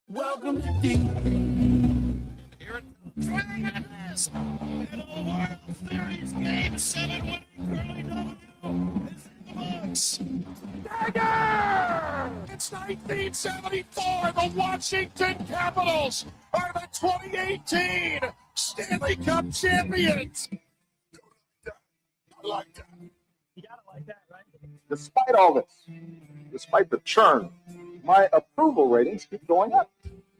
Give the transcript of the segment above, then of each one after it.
Welcome to D. Here it is. Middle World Series Game 7 winning Curly W is in the books. Dagger! It's 1974. The Washington Capitals are the 2018 Stanley Cup champions. I like that. You gotta like that, right? Despite all this, despite the churn, my approval ratings keep going up.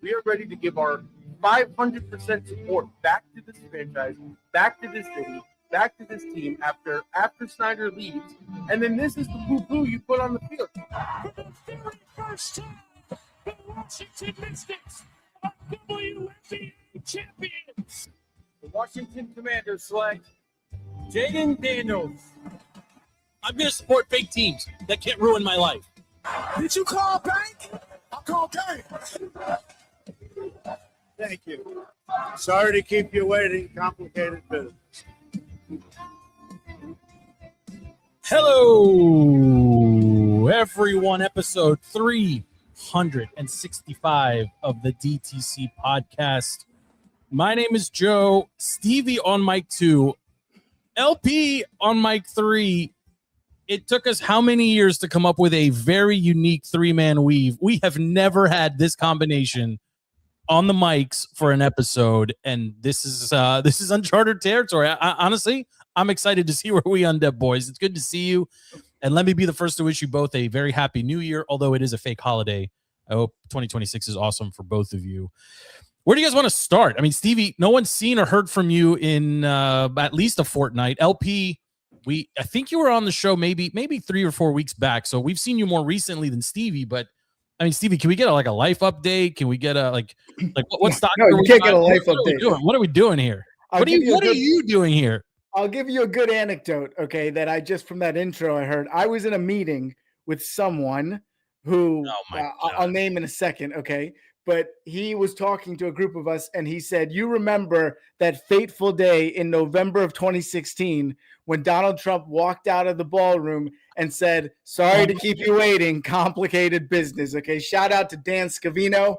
We are ready to give our 500% support back to this franchise, back to this city, back to this team after Snyder leaves. And then this is the poo-poo you put on the field. For the very first time, the Washington Mystics are WNBA champions. The Washington Commanders select Jaden Daniels. I'm going to support fake teams that can't ruin my life. Did you call bank? I'll call bank. Thank you. Sorry to keep you waiting. Complicated business. Hello, everyone. Episode 365 of the DTC podcast. My name is Joe. Stevie on mic 2. LP on mic 3. It took us how many years to come up with a very unique three-man weave? We have never had this combination on the mics for an episode, and this is uncharted territory. Honestly, I'm excited to see where we end up, boys. It's good to see you, and let me be the first to wish you both a very happy New Year, although it is a fake holiday. I hope 2026 is awesome for both of you. Where do you guys want to start? I mean, Stevie, no one's seen or heard from you in at least a fortnight. LP, I think you were on the show maybe 3 or 4 weeks back, so we've seen you more recently than Stevie. But I mean, Stevie, can we get a life update? Can we get a what's no, you can't get a life update. What are we doing here? What are you doing here? I'll give you a good anecdote, okay, that I just from that intro I heard. I was in a meeting with someone who I'll name in a second, okay? But he was talking to a group of us, and he said, you remember that fateful day in November of 2016 when Donald Trump walked out of the ballroom and said, sorry to keep you waiting, complicated business, okay? Shout out to Dan Scavino,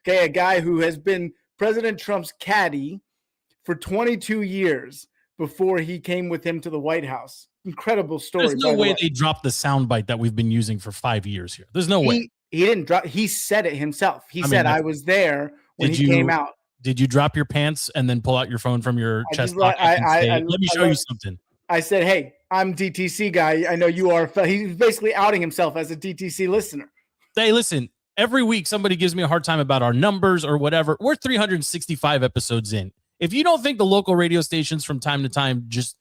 okay, a guy who has been President Trump's caddy for 22 years before he came with him to the White House. Incredible story. There's no way they dropped the soundbite that we've been using for 5 years here. There's no way. He didn't drop. He said it himself. He said, I was there when he came out. Did you drop your pants and then pull out your phone from your chest pocket and say, let me show you something? I said, hey, I'm DTC guy. I know you are. He's basically outing himself as a DTC listener. Hey, listen, every week somebody gives me a hard time about our numbers or whatever. We're 365 episodes in. If you don't think the local radio stations from time to time just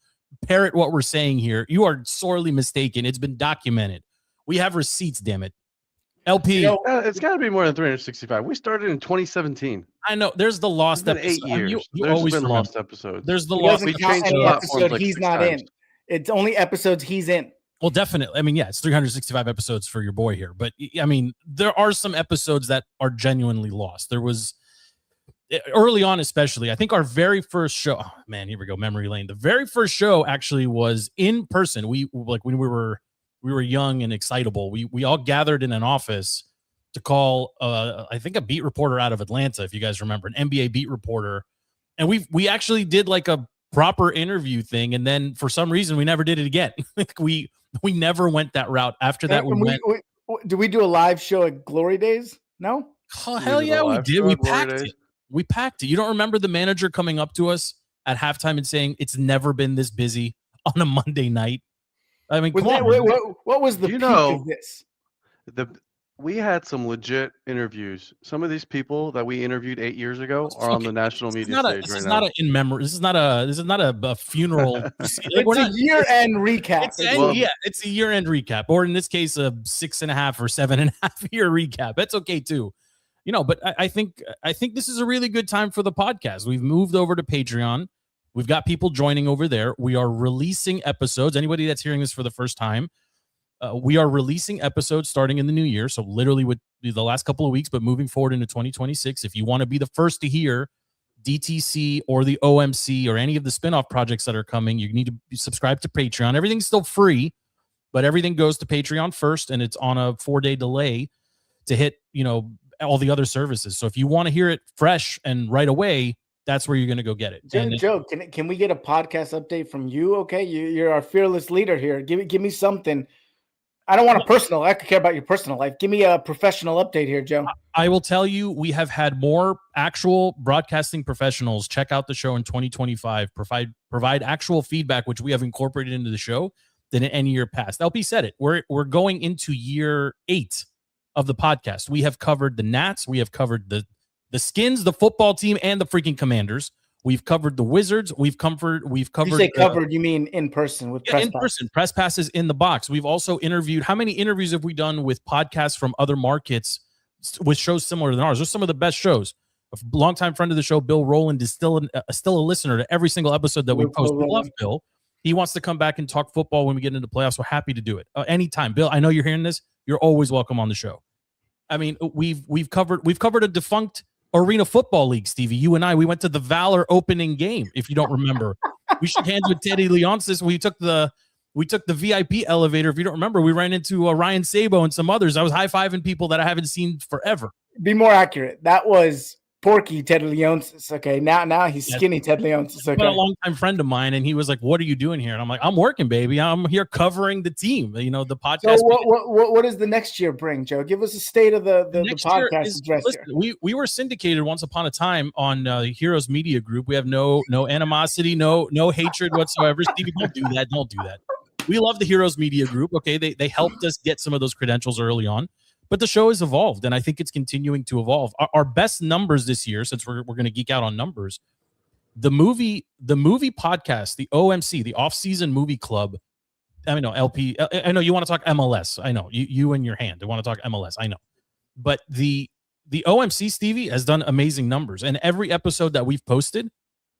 parrot what we're saying here, you are sorely mistaken. It's been documented. We have receipts, damn it. LP, it's got to be more than 365. We started in 2017. I know. There's the lost episode. 8 years. You There's always been remember. lost episodes. There's the he lost. We changed any episode he's not times. In. It's only episodes he's in. Well, definitely. I mean, yeah, it's 365 episodes for your boy here, but I mean, there are some episodes that are genuinely lost. There was early on, especially. I think our very first show. Oh, man, here we go. Memory lane. The very first show actually was in person. We when we were young and excitable. We all gathered in an office to call, I think, a beat reporter out of Atlanta, if you guys remember, an NBA beat reporter. And we actually did like a proper interview thing. And then for some reason, we never did it again. we never went that route. After that, did we do a live show at Glory Days? No? Oh, hell yeah, we did. We packed it. We packed it. You don't remember the manager coming up to us at halftime and saying, it's never been this busy on a Monday night? I mean, what was the peak of this? We had some legit interviews. Some of these people that we interviewed 8 years ago are on the national media stage right now. This is not in memory. This is not a funeral. It's a year-end recap. It's a year-end recap, or in this case, a 6.5 or 7.5 year recap. That's okay too. But I think this is a really good time for the podcast. We've moved over to Patreon. We've got people joining over there. We are releasing episodes. Anybody that's hearing this for the first time, we are releasing episodes starting in the new year. So literally with the last couple of weeks, but moving forward into 2026. If you want to be the first to hear DTC or the OMC or any of the spinoff projects that are coming, you need to subscribe to Patreon. Everything's still free, but everything goes to Patreon first, and it's on a 4-day delay to hit, all the other services. So if you want to hear it fresh and right away, that's where you're going to go get it. Joe, can we get a podcast update from you? Okay, you're our fearless leader here. Give me something. I don't want a personal. I could care about your personal life. Give me a professional update here, Joe. I will tell you, we have had more actual broadcasting professionals check out the show in 2025, provide actual feedback, which we have incorporated into the show, than in any year past. LP said it. We're going into year 8 of the podcast. We have covered the Nats. We have covered the Skins, the football team, and the freaking Commanders. We've covered the Wizards. We've covered. You say covered? You mean in person with press person? Press passes in the box. We've also interviewed. How many interviews have we done with podcasts from other markets with shows similar than ours? Those are some of the best shows. A longtime friend of the show, Bill Rowland, is still a listener to every single episode that we post. We love Bill. He wants to come back and talk football when we get into playoffs. We're happy to do it anytime. Bill, I know you're hearing this. You're always welcome on the show. I mean, we've covered a defunct Arena Football League, Stevie. You and I, we went to the Valor opening game. If you don't remember, we shook hands with Teddy Leonsis. We took the VIP elevator. If you don't remember, we ran into Ryan Sabo and some others. I was high-fiving people that I haven't seen forever. Be more accurate. That was porky Ted Leonsis. Okay, now he's skinny Ted Leonsis. Okay, a longtime friend of mine, and he was like, "What are you doing here?" And I'm like, "I'm working, baby. I'm here covering the team. You know, the podcast." So what does the next year bring, Joe? Give us a state of the podcast address. Listen, we were syndicated once upon a time on Heroes Media Group. We have no animosity, no hatred whatsoever. Stevie, don't do that. Don't do that. We love the Heroes Media Group. Okay, they helped us get some of those credentials early on. But the show has evolved, and I think it's continuing to evolve. Our best numbers this year, since we're going to geek out on numbers, the movie podcast, the OMC, the Off-Season Movie Club. I know LP. I know you want to talk MLS. I know you and your hand. I want to talk MLS. I know, but the OMC, Stevie, has done amazing numbers, and every episode that we've posted,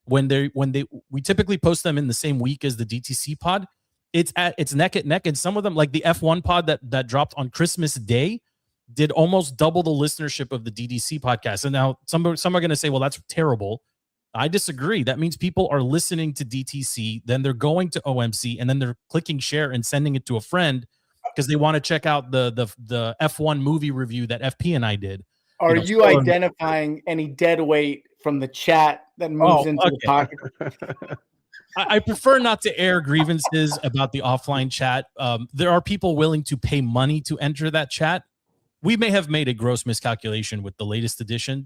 we typically post them in the same week as the DTC pod. It's neck and neck, and some of them, like the F1 pod that dropped on Christmas Day, did almost double the listenership of the DDC podcast. And now some are going to say, well, that's terrible. I disagree. That means people are listening to DTC, then they're going to OMC, and then they're clicking share and sending it to a friend because they want to check out the F1 movie review that FP and I did. Are you identifying any dead weight from the chat that moves into the pocket? I prefer not to air grievances about the offline chat. There are people willing to pay money to enter that chat. We may have made a gross miscalculation with the latest edition,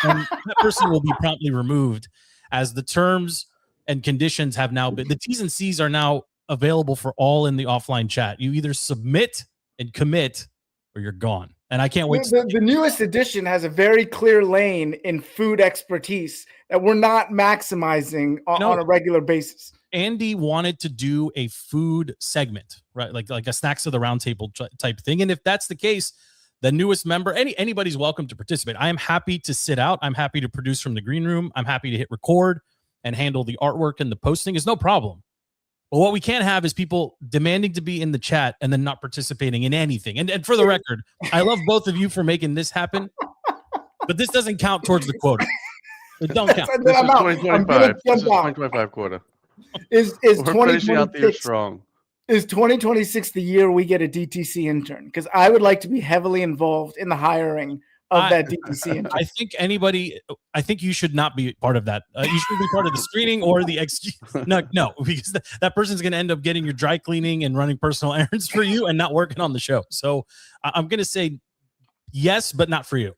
and that person will be promptly removed as the terms and conditions have now been. The T's and C's are now available for all in the offline chat. You either submit and commit or you're gone. And I can't wait. The newest edition has a very clear lane in food expertise that we're not maximizing on a regular basis. Andy wanted to do a food segment, right? Like a Snacks of the Roundtable type thing. And if that's the case, the newest member, anybody's welcome to participate. I am happy to sit out. I'm happy to produce from the green room. I'm happy to hit record and handle the artwork and the posting. Is no problem. But what we can't have is people demanding to be in the chat and then not participating in anything. And for the record, I love both of you for making this happen, but this doesn't count towards the quota. It don't count. This is 2025. This is 2025 quota. Is We're finishing out the year strong. Is 2026 the year we get a DTC intern? Because I would like to be heavily involved in the hiring of that DTC intern. I think you should not be part of that. You should be part of the screening or the No, because that person's going to end up getting your dry cleaning and running personal errands for you and not working on the show. So I'm going to say yes, but not for you.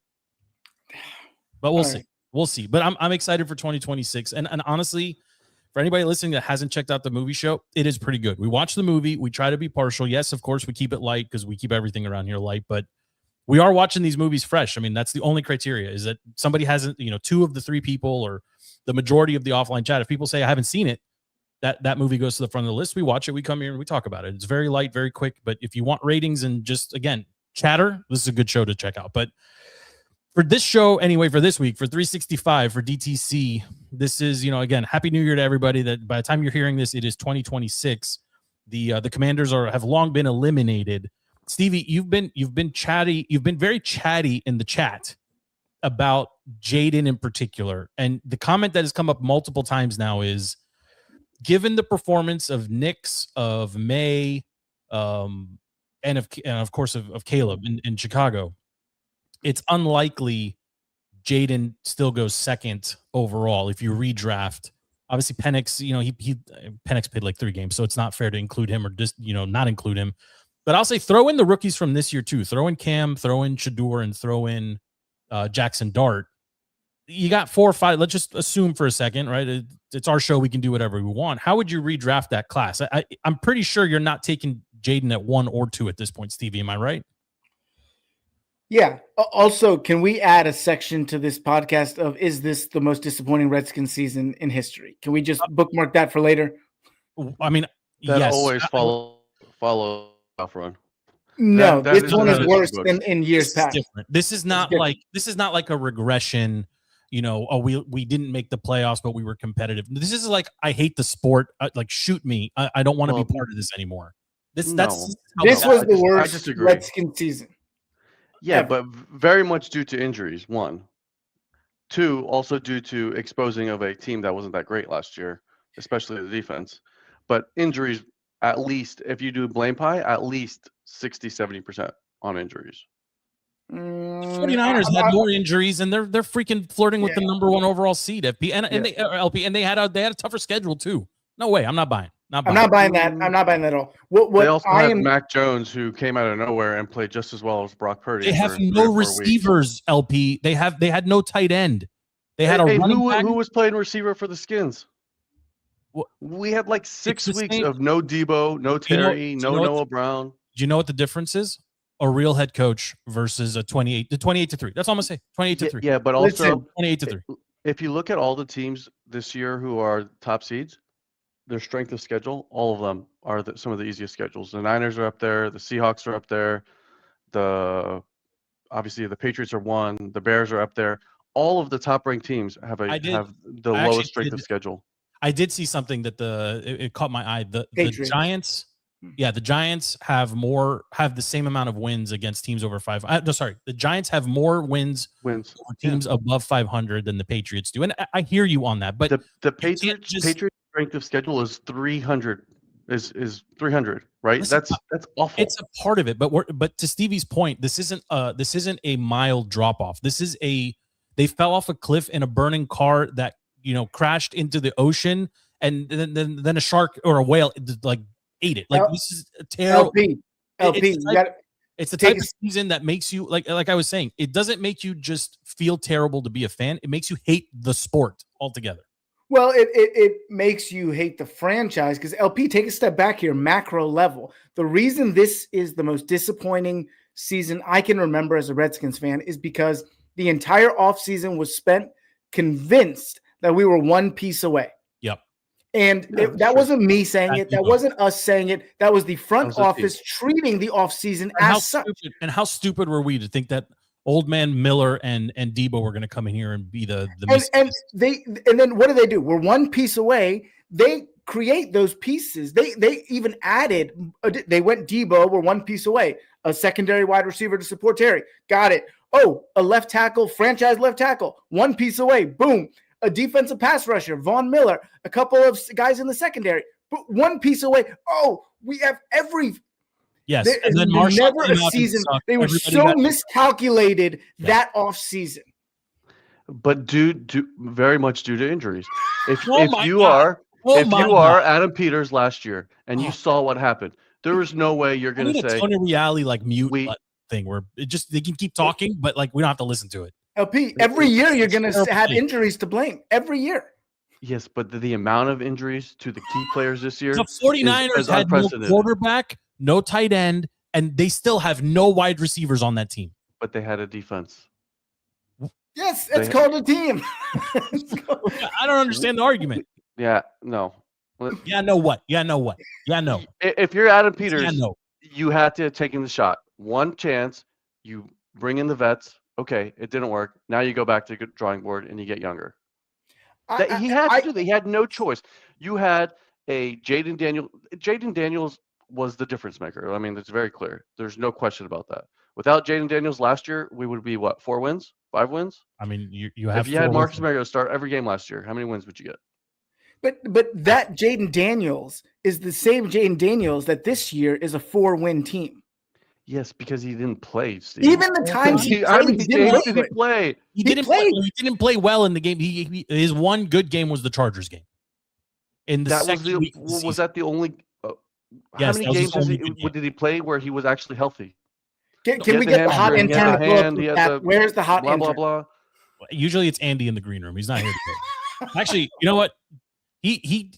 But we'll see. Right. We'll see. But I'm excited for 2026. And honestly, for anybody listening that hasn't checked out the movie show, it is pretty good. We watch the movie. We try to be partial. Yes, of course, we keep it light because we keep everything around here light. But we are watching these movies fresh. I mean, that's the only criteria, is that somebody hasn't, 2 of the 3 people or the majority of the offline chat. If people say I haven't seen it, that movie goes to the front of the list. We watch it. We come here and we talk about it. It's very light, very quick. But if you want ratings and just, again, chatter, this is a good show to check out. But for this show, anyway, for this week, for 365, for DTC, this is, again, Happy New Year to everybody. That by the time you're hearing this, it is 2026. The Commanders have long been eliminated. Stevie, you've been chatty. You've been very chatty in the chat about Jaden in particular. And the comment that has come up multiple times now is, given the performance of Knicks, of May, and of course of Caleb in Chicago, it's unlikely Jaden still goes second overall if you redraft. Obviously, Penix, Penix played like 3 games, so it's not fair to include him or just not include him. But I'll say throw in the rookies from this year too. Throw in Cam, throw in Shador, and throw in Jackson Dart. You got 4 or 5. Let's just assume for a second, right? It's our show. We can do whatever we want. How would you redraft that class? I'm pretty sure you're not taking Jaden at 1 or 2 at this point, Stevie. Am I right? Yeah. Also, can we add a section to this podcast of is this the most disappointing Redskins season in history? Can we just bookmark that for later? I mean, that yes. always follow off run. No, this one is worse than in years past. This is not like a regression. We didn't make the playoffs, but we were competitive. This is like, I hate the sport. Like, shoot me. I don't want to be part of this anymore. This was the worst Redskins season. Yeah, but very much due to injuries. 1, 2, also due to exposing of a team that wasn't that great last year, especially the defense. But injuries, at least, if you do blame pie, at least 60-70% on injuries. 49ers had more injuries, and they're freaking flirting with the number 1 overall seed. FP and they had a tougher schedule too. No way, I'm not buying. I'm not buying that. I'm not buying that at all. They also had Mac Jones, who came out of nowhere and played just as well as Brock Purdy. They have no receivers, LP. They had no tight end. They had a running back. Who was playing receiver for the Skins? We had like 6 weeks of no Debo, no Terry, no Noah Brown. Do you know what the difference is? A real head coach versus a 28-3. That's all I'm gonna say. 28-3. Yeah, but also 28-3. If you look at all the teams this year who are top seeds, their strength of schedule, all of them are some of the easiest schedules. The Niners are up there. The Seahawks are up there. Obviously the Patriots are 1. The Bears are up there. All of the top-ranked teams have the lowest strength of schedule. I did see something that it caught my eye. The Giants, the Giants have the same amount of wins against teams over 5. The Giants have more wins over teams above 500 than the Patriots do, and I hear you on that. But the Patriots strength of schedule is 300. Is 300, right? Listen, that's awful. It's a part of it, but to Stevie's point, this isn't a mild drop off. They fell off a cliff in a burning car that crashed into the ocean, and then a shark or a whale like ate it. Like, this is a terrible. LP, it's the type of season that makes you like I was saying. It doesn't make you just feel terrible to be a fan. It makes you hate the sport altogether. Well, it makes you hate the franchise because LP, take a step back here, macro level. The reason this is the most disappointing season I can remember as a Redskins fan is because the entire offseason was spent convinced that we were 1 piece away. Yep. And that wasn't me saying it. That wasn't us saying it. That was the front office treating the offseason as such. And how stupid were we to think that Old Man Miller and Debo were going to come in here and be the and then what do? We're 1 piece away. They create those pieces. They even added. They went Debo. We're 1 piece away. A secondary wide receiver to support Terry. Got it. Oh, a left tackle, franchise left tackle. 1 piece away. Boom. A defensive pass rusher, Von Miller. A couple of guys in the secondary. But 1 piece away. Oh, we have every. Yes, and then Marshall never a season. They were so miscalculated that off season. But very much due to injuries. If you are Adam Peters last year and you saw what happened, there is no way you're going to say Tony Reali like mute thing where they can keep talking, but like we don't have to listen to it. LP, every year you're going to have injuries to blame. Every year. Yes, but the amount of injuries to the key players this year. The 49ers had no quarterback, no tight end, and they still have no wide receivers on that team. But they had a defense. Yes, it's called a team. I don't understand the argument. Yeah, no. Yeah, no what? Yeah, no what? Yeah, no. If you're Adam Peters, you had to take in the shot. 1 chance, you bring in the vets. Okay, it didn't work. Now you go back to the drawing board and you get younger. He had to do that. He had no choice. You had a Jaden Daniels. Jaden Daniels was the difference maker. I mean, it's very clear. There's no question about that. Without Jaden Daniels last year, we would be 4 wins, 5 wins? I mean, you have. If you had Marcus Mariota start every game last year, how many wins would you get? But that Jaden Daniels is the same Jaden Daniels that this year is a 4-win team. Yes, because he didn't play, Steve. Even the times he played, he didn't look did good. he play? He didn't play well in the game. His one good game was the Chargers game. In the second week of the was season. that the only? Yes, how that many was his games only good game. did he play where he was actually healthy? Can we get the hot hamstring, he intern had to the pull up hand, the he had stat? the Where's the hot blah intern? blah blah. Usually it's Andy in the green room. He's not here today. Actually, you know what? He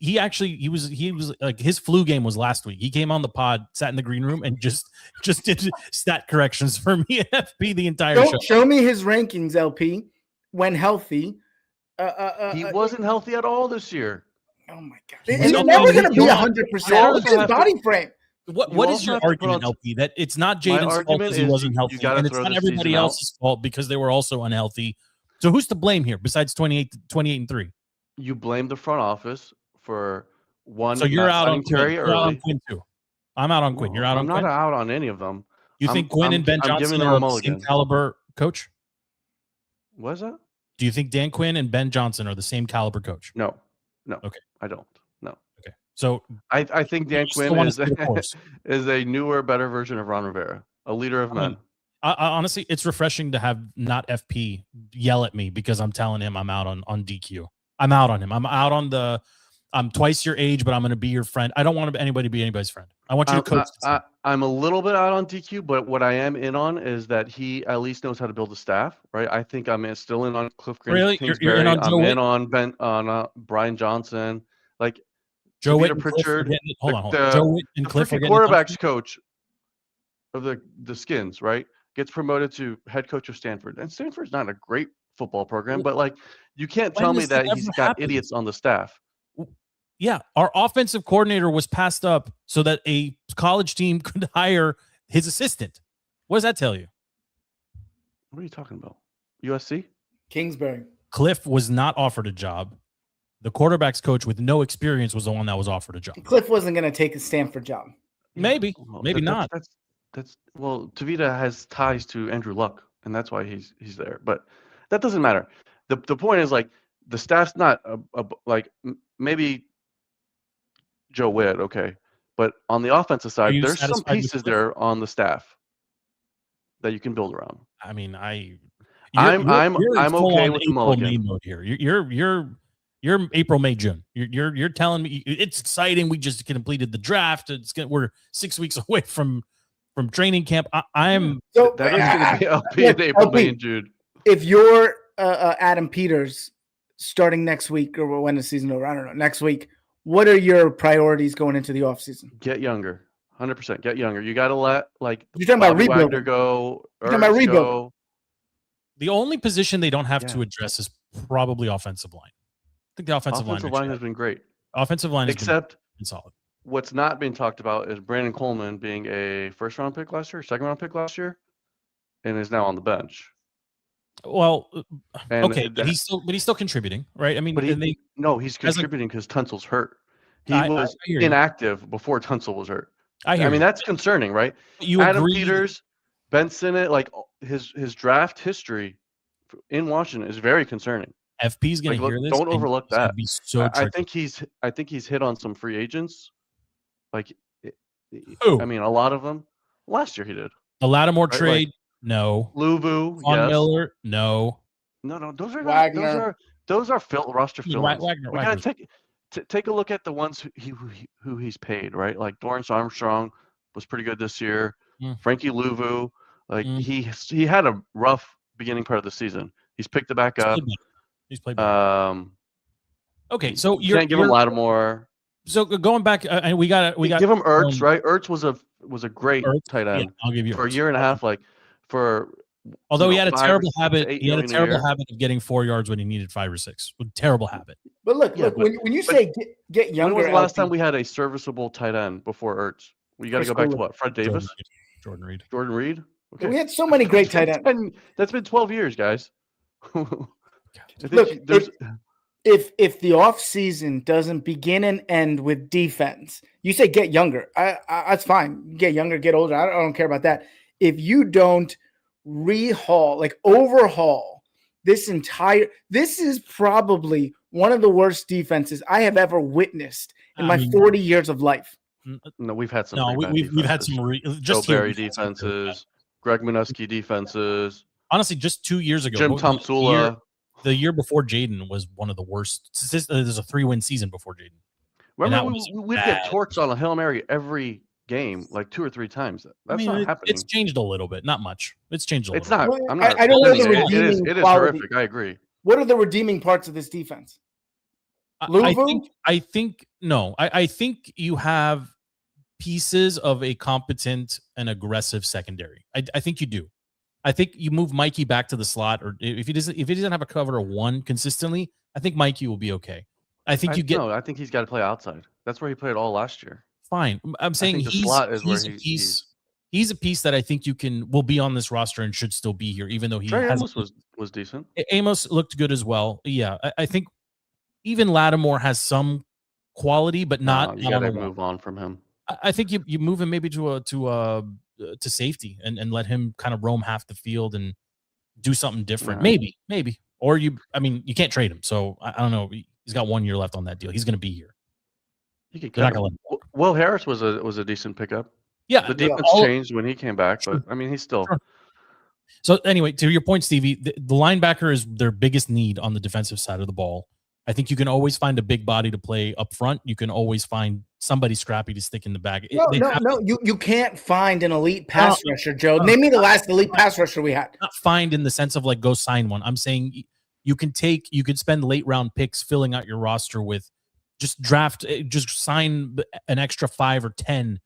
was like, his flu game was last week. He came on the pod, sat in the green room, and just did stat corrections for me and FP the entire show. Show me his rankings, LP, when healthy. He wasn't healthy at all this year. Oh my god! It's never going to be 100%. Look at his body frame. What is your argument, LP? That it's not Jaden's fault because he wasn't healthy, and it's not everybody else's fault because they were also unhealthy. So who's to blame here besides 28-3? You blame the front office for one. So you're out on Terry Quinn. early. You're out on Quinn too. I'm out on Quinn. You're out on Quinn. I'm not out on any of them. You think Quinn and Ben Johnson are the same caliber coach? What is that? Do you think Dan Quinn and Ben Johnson are the same caliber coach? No. Okay. I don't. No. Okay. So I think Dan Quinn is a newer, better version of Ron Rivera, a leader of men. I honestly, it's refreshing to have not FP yell at me because I'm telling him I'm out on DQ. I'm out on him. I'm out on I'm twice your age, but I'm going to be your friend. I don't want anybody to be anybody's friend. I want you to coach. I'm a little bit out on DQ, but what I am in on is that he at least knows how to build a staff, right? I think I'm still in on Cliff Really? Kingsbury. You're in on Joe I'm in on Brian Johnson, like Joe Witt and Pritchard. Hold on. Joe Witt and Cliff are getting quarterbacks coach of the Skins, right? Gets promoted to head coach of Stanford, and Stanford's not a great football program, but like you can't tell me that he's got idiots on the staff. Yeah, our offensive coordinator was passed up so that a college team could hire his assistant. What does that tell you? What are you talking about? USC? Kingsbury. Cliff was not offered a job. The quarterback's coach with no experience was the one that was offered a job. Cliff wasn't going to take a Stanford job. Maybe, maybe not. That's Tavita has ties to Andrew Luck, and that's why he's there. But that doesn't matter. The point is like the staff's not maybe Joe Witt, okay, but on the offensive side, there's some pieces there on the staff that you can build around. I mean, I'm okay with the mulligan mode here. You're April, May, June. You're telling me it's exciting. We just completed the draft. We're 6 weeks away from training camp. That is going to be LP in April, May, and June. If you're Adam Peters starting next week or when the season over, I don't know, next week, what are your priorities going into the offseason? Get younger. 100% get younger. You got to let you're talking about rebuild. Go. You're talking about rebuild. Go. The only position they don't have to address is probably offensive line. I think the offensive line has been great. Offensive line has been solid. What's not being talked about is Brandon Coleman being a first-round pick last year, second-round pick last year, and is now on the bench. Well, okay, but he's still contributing, right? I mean, he's contributing because Tunsil's hurt. He was inactive before Tunsil was hurt. I mean, that's concerning, right? Adam Peters, Ben Sinnott, like his draft history in Washington is very concerning. FP's going to hear this. Don't overlook that. I think he's hit on some free agents. Like, who? I mean, a lot of them. Last year he did. The Lattimore trade. No. Luvu, yes. Miller, no. No, those are Wagner. Those are roster fillers. Wagner. We gotta take a look at the ones who he's paid, right? Like Dorrance Armstrong was pretty good this year. Frankie Luvu, like he had a rough beginning part of the season. He's picked it back up. He's played better. Okay, so you can't give him Lattimore. So going back, we got give him Ertz, right? Ertz was a great tight end. Yeah, I'll give you for a year and a half, although he had a terrible habit. He had a terrible habit of getting 4 yards when he needed 5 or 6. Terrible habit. But look, when you say get younger, when was the last time we had a serviceable tight end before Ertz? We got to go back to what? Fred Davis, Jordan Reed. Okay, we had so many great tight ends. That's been 12 years, guys. Look, if the off season doesn't begin and end with defense, you say get younger. That's fine. Get younger, get older. I don't care about that. If you don't overhaul this is probably one of the worst defenses I have ever witnessed in my 40 years of life. No, we've had some. No, we've had some just Joe Barry defenses, Greg Minuski defenses. Honestly, just 2 years ago, Jim Tomsula. The year before Jaden was one of the worst. There's a 3-win season before Jaden. Remember, we'd get torched on a Hail Mary every game, like 2 or 3 times. That's not happening. It's changed a little bit, not much. It's changed a little. It's not. Bit. I'm not. I don't know the redeeming it is horrific. I agree. What are the redeeming parts of this defense? I think no. I think you have pieces of a competent and aggressive secondary. I think you do. I think you move Mikey back to the slot, or if he doesn't have a cover of 1 consistently, I think Mikey will be okay. I think I think he's got to play outside. That's where he played all last year. Fine. I'm saying the slot is where he's a piece that I think will be on this roster and should still be here, even though Amos was decent. Amos looked good as well. Yeah, I think even Lattimore has some quality, but not. You got to move on from him. I think you move him maybe to safety and let him kind of roam half the field and do something different. Yeah. Maybe. Or you can't trade him. So I don't know. He's got 1 year left on that deal. He's going to be here. Will Harris was a decent pickup. Yeah. The defense changed when he came back, but I mean, he's still. Sure. So anyway, to your point, Stevie, the linebacker is their biggest need on the defensive side of the ball. I think you can always find a big body to play up front. You can always find somebody scrappy to stick in the bag. No. You can't find an elite pass rusher, Joe. Name me the last elite pass rusher we had. Not find in the sense of like go sign one. I'm saying you could spend late round picks filling out your roster with just sign an extra 5 or 10,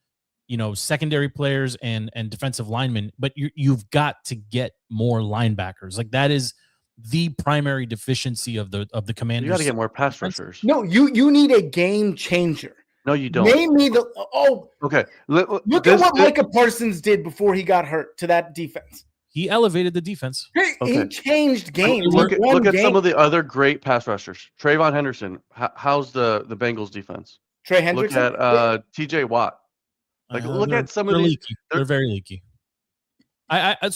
secondary players and defensive linemen. But you've got to get more linebackers. Like that is the primary deficiency of the Commanders. You got to get more pass rushers. No, you need a game changer. No, you don't. Name me okay. Look at what Micah Parsons did before he got hurt to that defense. He elevated the defense. He changed games. Look at some of the other great pass rushers. Trayvon Henderson. How's the Bengals defense? Trey Hendrickson. Look at TJ Watt. Look at some of these. Leaky. They're very leaky. I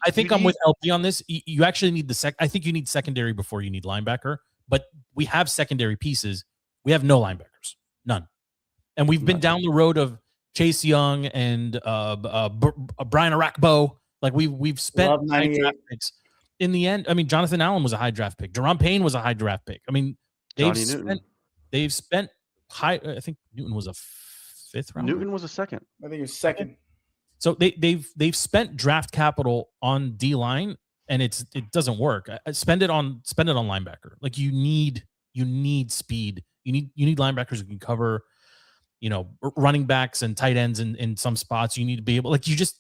think I'm with LP on this. You actually need I think you need secondary before you need linebacker. But we have secondary pieces. We have no linebackers, none, and we've been down the road of Chase Young and Brian Arakpo. Like we've spent high draft picks. In the end, I mean, Jonathan Allen was a high draft pick. Jerome Payne was a high draft pick. I mean, they've spent high. I think Newton was a 5th round. Newton was a 2nd. I think he was 2nd. So they've spent draft capital on D line, and it doesn't work. Spend it on linebacker. Like you need speed. You need linebackers who can cover, running backs and tight ends in some spots. You need to be able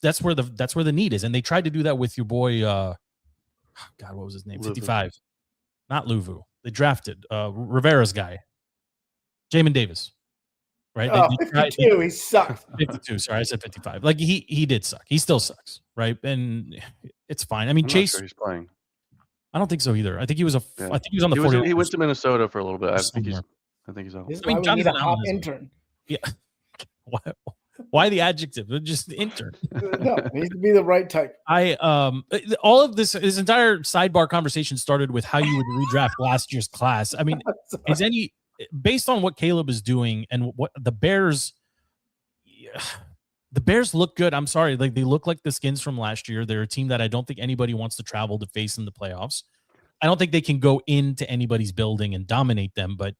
that's where the need is. And they tried to do that with your boy. God, what was his name? 55, not Luvu. They drafted Rivera's guy, Jamin Davis. Right? 52. He sucked. 52. Sorry, I said 55. Like he did suck. He still sucks, right? And it's fine. I mean, I'm Chase. not sure he's playing. I don't think so either. I think he was I think he was on the 40. He went to Minnesota for a little bit. I think he's on. I mean, Jonathan Allen intern. Yeah. Why the adjective? Just intern. No, it needs to be the right type. All of this entire sidebar conversation started with how you would redraft last year's class. I mean, based on what Caleb is doing and what the Bears look good. I'm sorry. Like they look like the Skins from last year. They're a team that I don't think anybody wants to travel to face in the playoffs. I don't think they can go into anybody's building and dominate them, but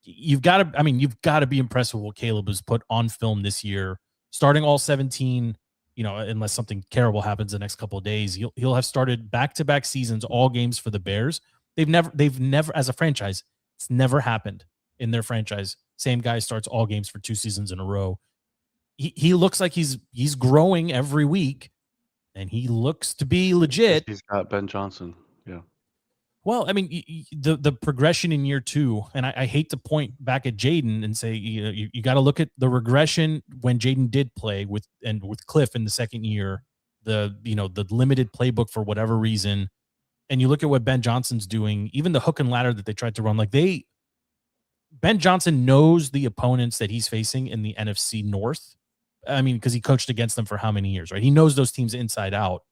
you've got to be impressed with what Caleb has put on film this year, starting all 17, unless something terrible happens the next couple of days, he'll have started back-to-back seasons, all games for the Bears. They've never as a franchise, it's never happened in their franchise. Same guy starts all games for 2 seasons in a row. He looks like he's growing every week, and he looks to be legit. He's got Ben Johnson. Yeah. Well, I mean, the progression in year 2, and I hate to point back at Jaden and say you got to look at the regression when Jaden did play with Cliff in the second year, the limited playbook for whatever reason, and you look at what Ben Johnson's doing, even the hook and ladder that they tried to run, Ben Johnson knows the opponents that he's facing in the NFC North. I mean, because he coached against them for how many years, right? He knows those teams inside out.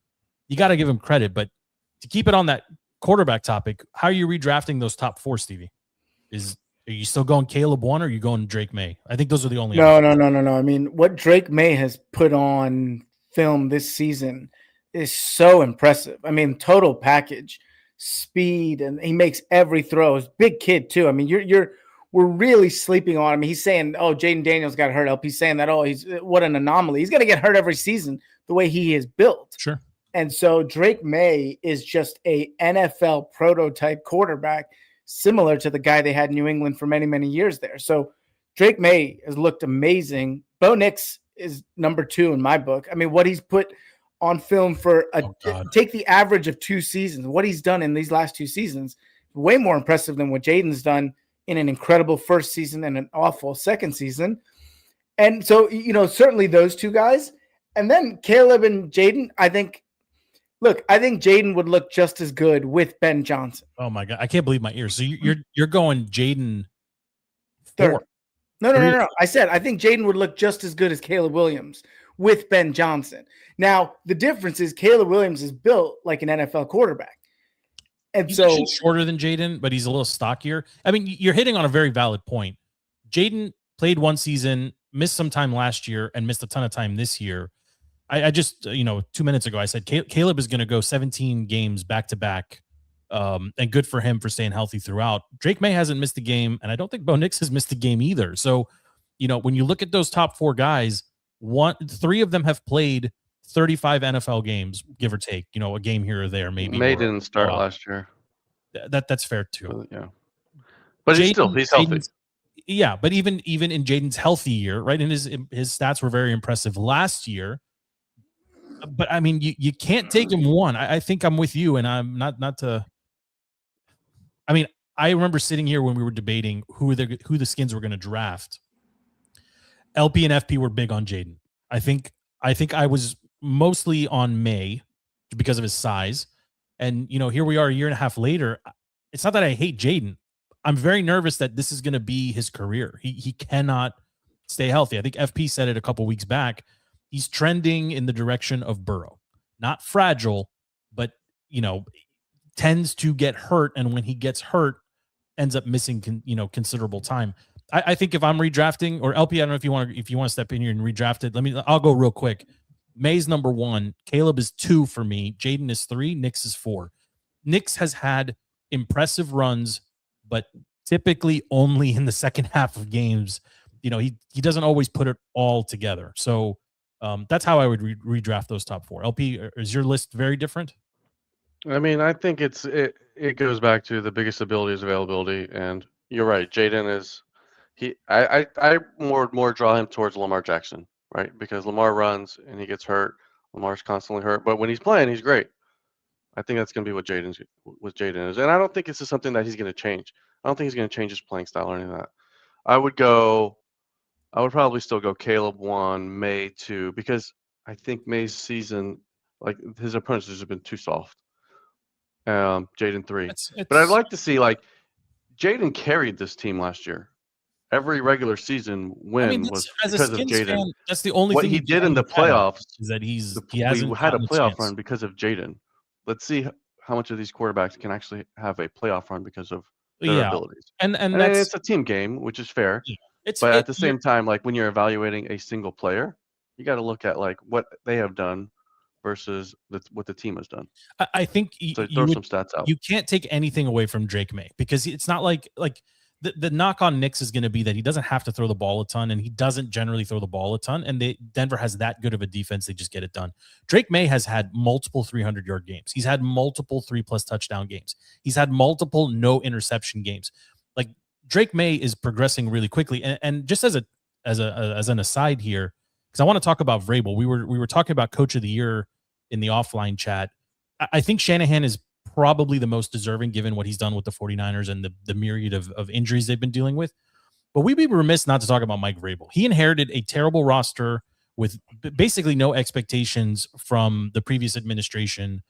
You got to give him credit, but to keep it on that quarterback topic, how are you redrafting those top 4, Stevie? Are you still going Caleb 1 or are you going Drake May? I think those are the only. No. I mean, what Drake May has put on film this season is so impressive. I mean, total package, speed, and he makes every throw. He's a big kid too. I mean, we're really sleeping on him. He's saying, "Oh, Jaden Daniels got hurt." LP's saying that, "Oh, what an anomaly." He's going to get hurt every season the way he is built. Sure. And so Drake May is just a NFL prototype quarterback, similar to the guy they had in New England for many, many years there. So Drake May has looked amazing. Bo Nix is number 2 in my book. I mean, what he's put on film for take the average of 2 seasons, what he's done in these last 2 seasons, way more impressive than what Jaden's done in an incredible first season and an awful second season. And so, certainly those 2 guys. And then Caleb and Jaden, I think Jaden would look just as good with Ben Johnson. Oh my God. I can't believe my ears. So you're going Jaden 3rd. No. I said, I think Jaden would look just as good as Caleb Williams with Ben Johnson. Now, the difference is Caleb Williams is built like an NFL quarterback. And he's so shorter than Jaden, but he's a little stockier. I mean, you're hitting on a very valid point. Jaden played 1 season, missed some time last year, and missed a ton of time this year. I just, 2 minutes ago, I said Caleb is going to go 17 games back to back, and good for him for staying healthy throughout. Drake May hasn't missed a game, and I don't think Bo Nix has missed a game either. So, when you look at those top 4 guys, 3 of them have played 35 NFL games, give or take. A game here or there, maybe. May didn't start last year. That's fair too. Yeah, but he's healthy. Yeah, but even in Jaden's healthy year, right? And his stats were very impressive last year. But I mean, you can't take him 1. I think I'm with you, and I'm not to. I mean, I remember sitting here when we were debating who the Skins were going to draft. LP and FP were big on Jaden. I think I was mostly on May because of his size, and here we are a year and a half later. It's not that I hate Jaden. I'm very nervous that this is going to be his career. He cannot stay healthy. I think FP said it a couple weeks back. He's trending in the direction of Burrow. Not fragile, but, tends to get hurt. And when he gets hurt, ends up missing, considerable time. I think if I'm redrafting, or LP, I don't know if you want to step in here and redraft it. I'll go real quick. May's number 1. Caleb is 2 for me. Jaden is 3. Nix is 4. Nix has had impressive runs, but typically only in the second half of games. He doesn't always put it all together. So that's how I would redraft those top 4. LP, is your list very different? I mean, I think it goes back to the biggest ability is availability, and you're right. Jaden is I more draw him towards Lamar Jackson, right? Because Lamar runs and he gets hurt. Lamar's constantly hurt, but when he's playing, he's great. I think that's going to be what Jaden is, and I don't think this is something that he's going to change. I don't think he's going to change his playing style or anything like that. I would probably still go Caleb 1, May 2, because I think May's season, like his opponents, have been too soft. Jaden 3, but I'd like to see Jaden carried this team last year. Every regular season win was because of Jaden. That's the only thing he did in the playoffs is that he had a playoff run because of Jaden. Let's see how much of these quarterbacks can actually have a playoff run because of their abilities. And it's a team game, which is fair. Yeah. But at the same time, when you're evaluating a single player, you got to look at what they have done versus what the team has done. I think throw some stats out. You can't take anything away from Drake May, because it's not like the knock on Nix is going to be that he doesn't have to throw the ball a ton, and he doesn't generally throw the ball a ton. And Denver has that good of a defense; they just get it done. Drake May has had multiple 300-yard games. He's had multiple 3+ touchdown games. He's had multiple no interception games. Drake May is progressing really quickly. And just as an aside here, because I want to talk about Vrabel. We were talking about Coach of the Year in the offline chat. I think Shanahan is probably the most deserving, given what he's done with the 49ers and the myriad of injuries they've been dealing with. But we'd be remiss not to talk about Mike Vrabel. He inherited a terrible roster with basically no expectations from the previous administration,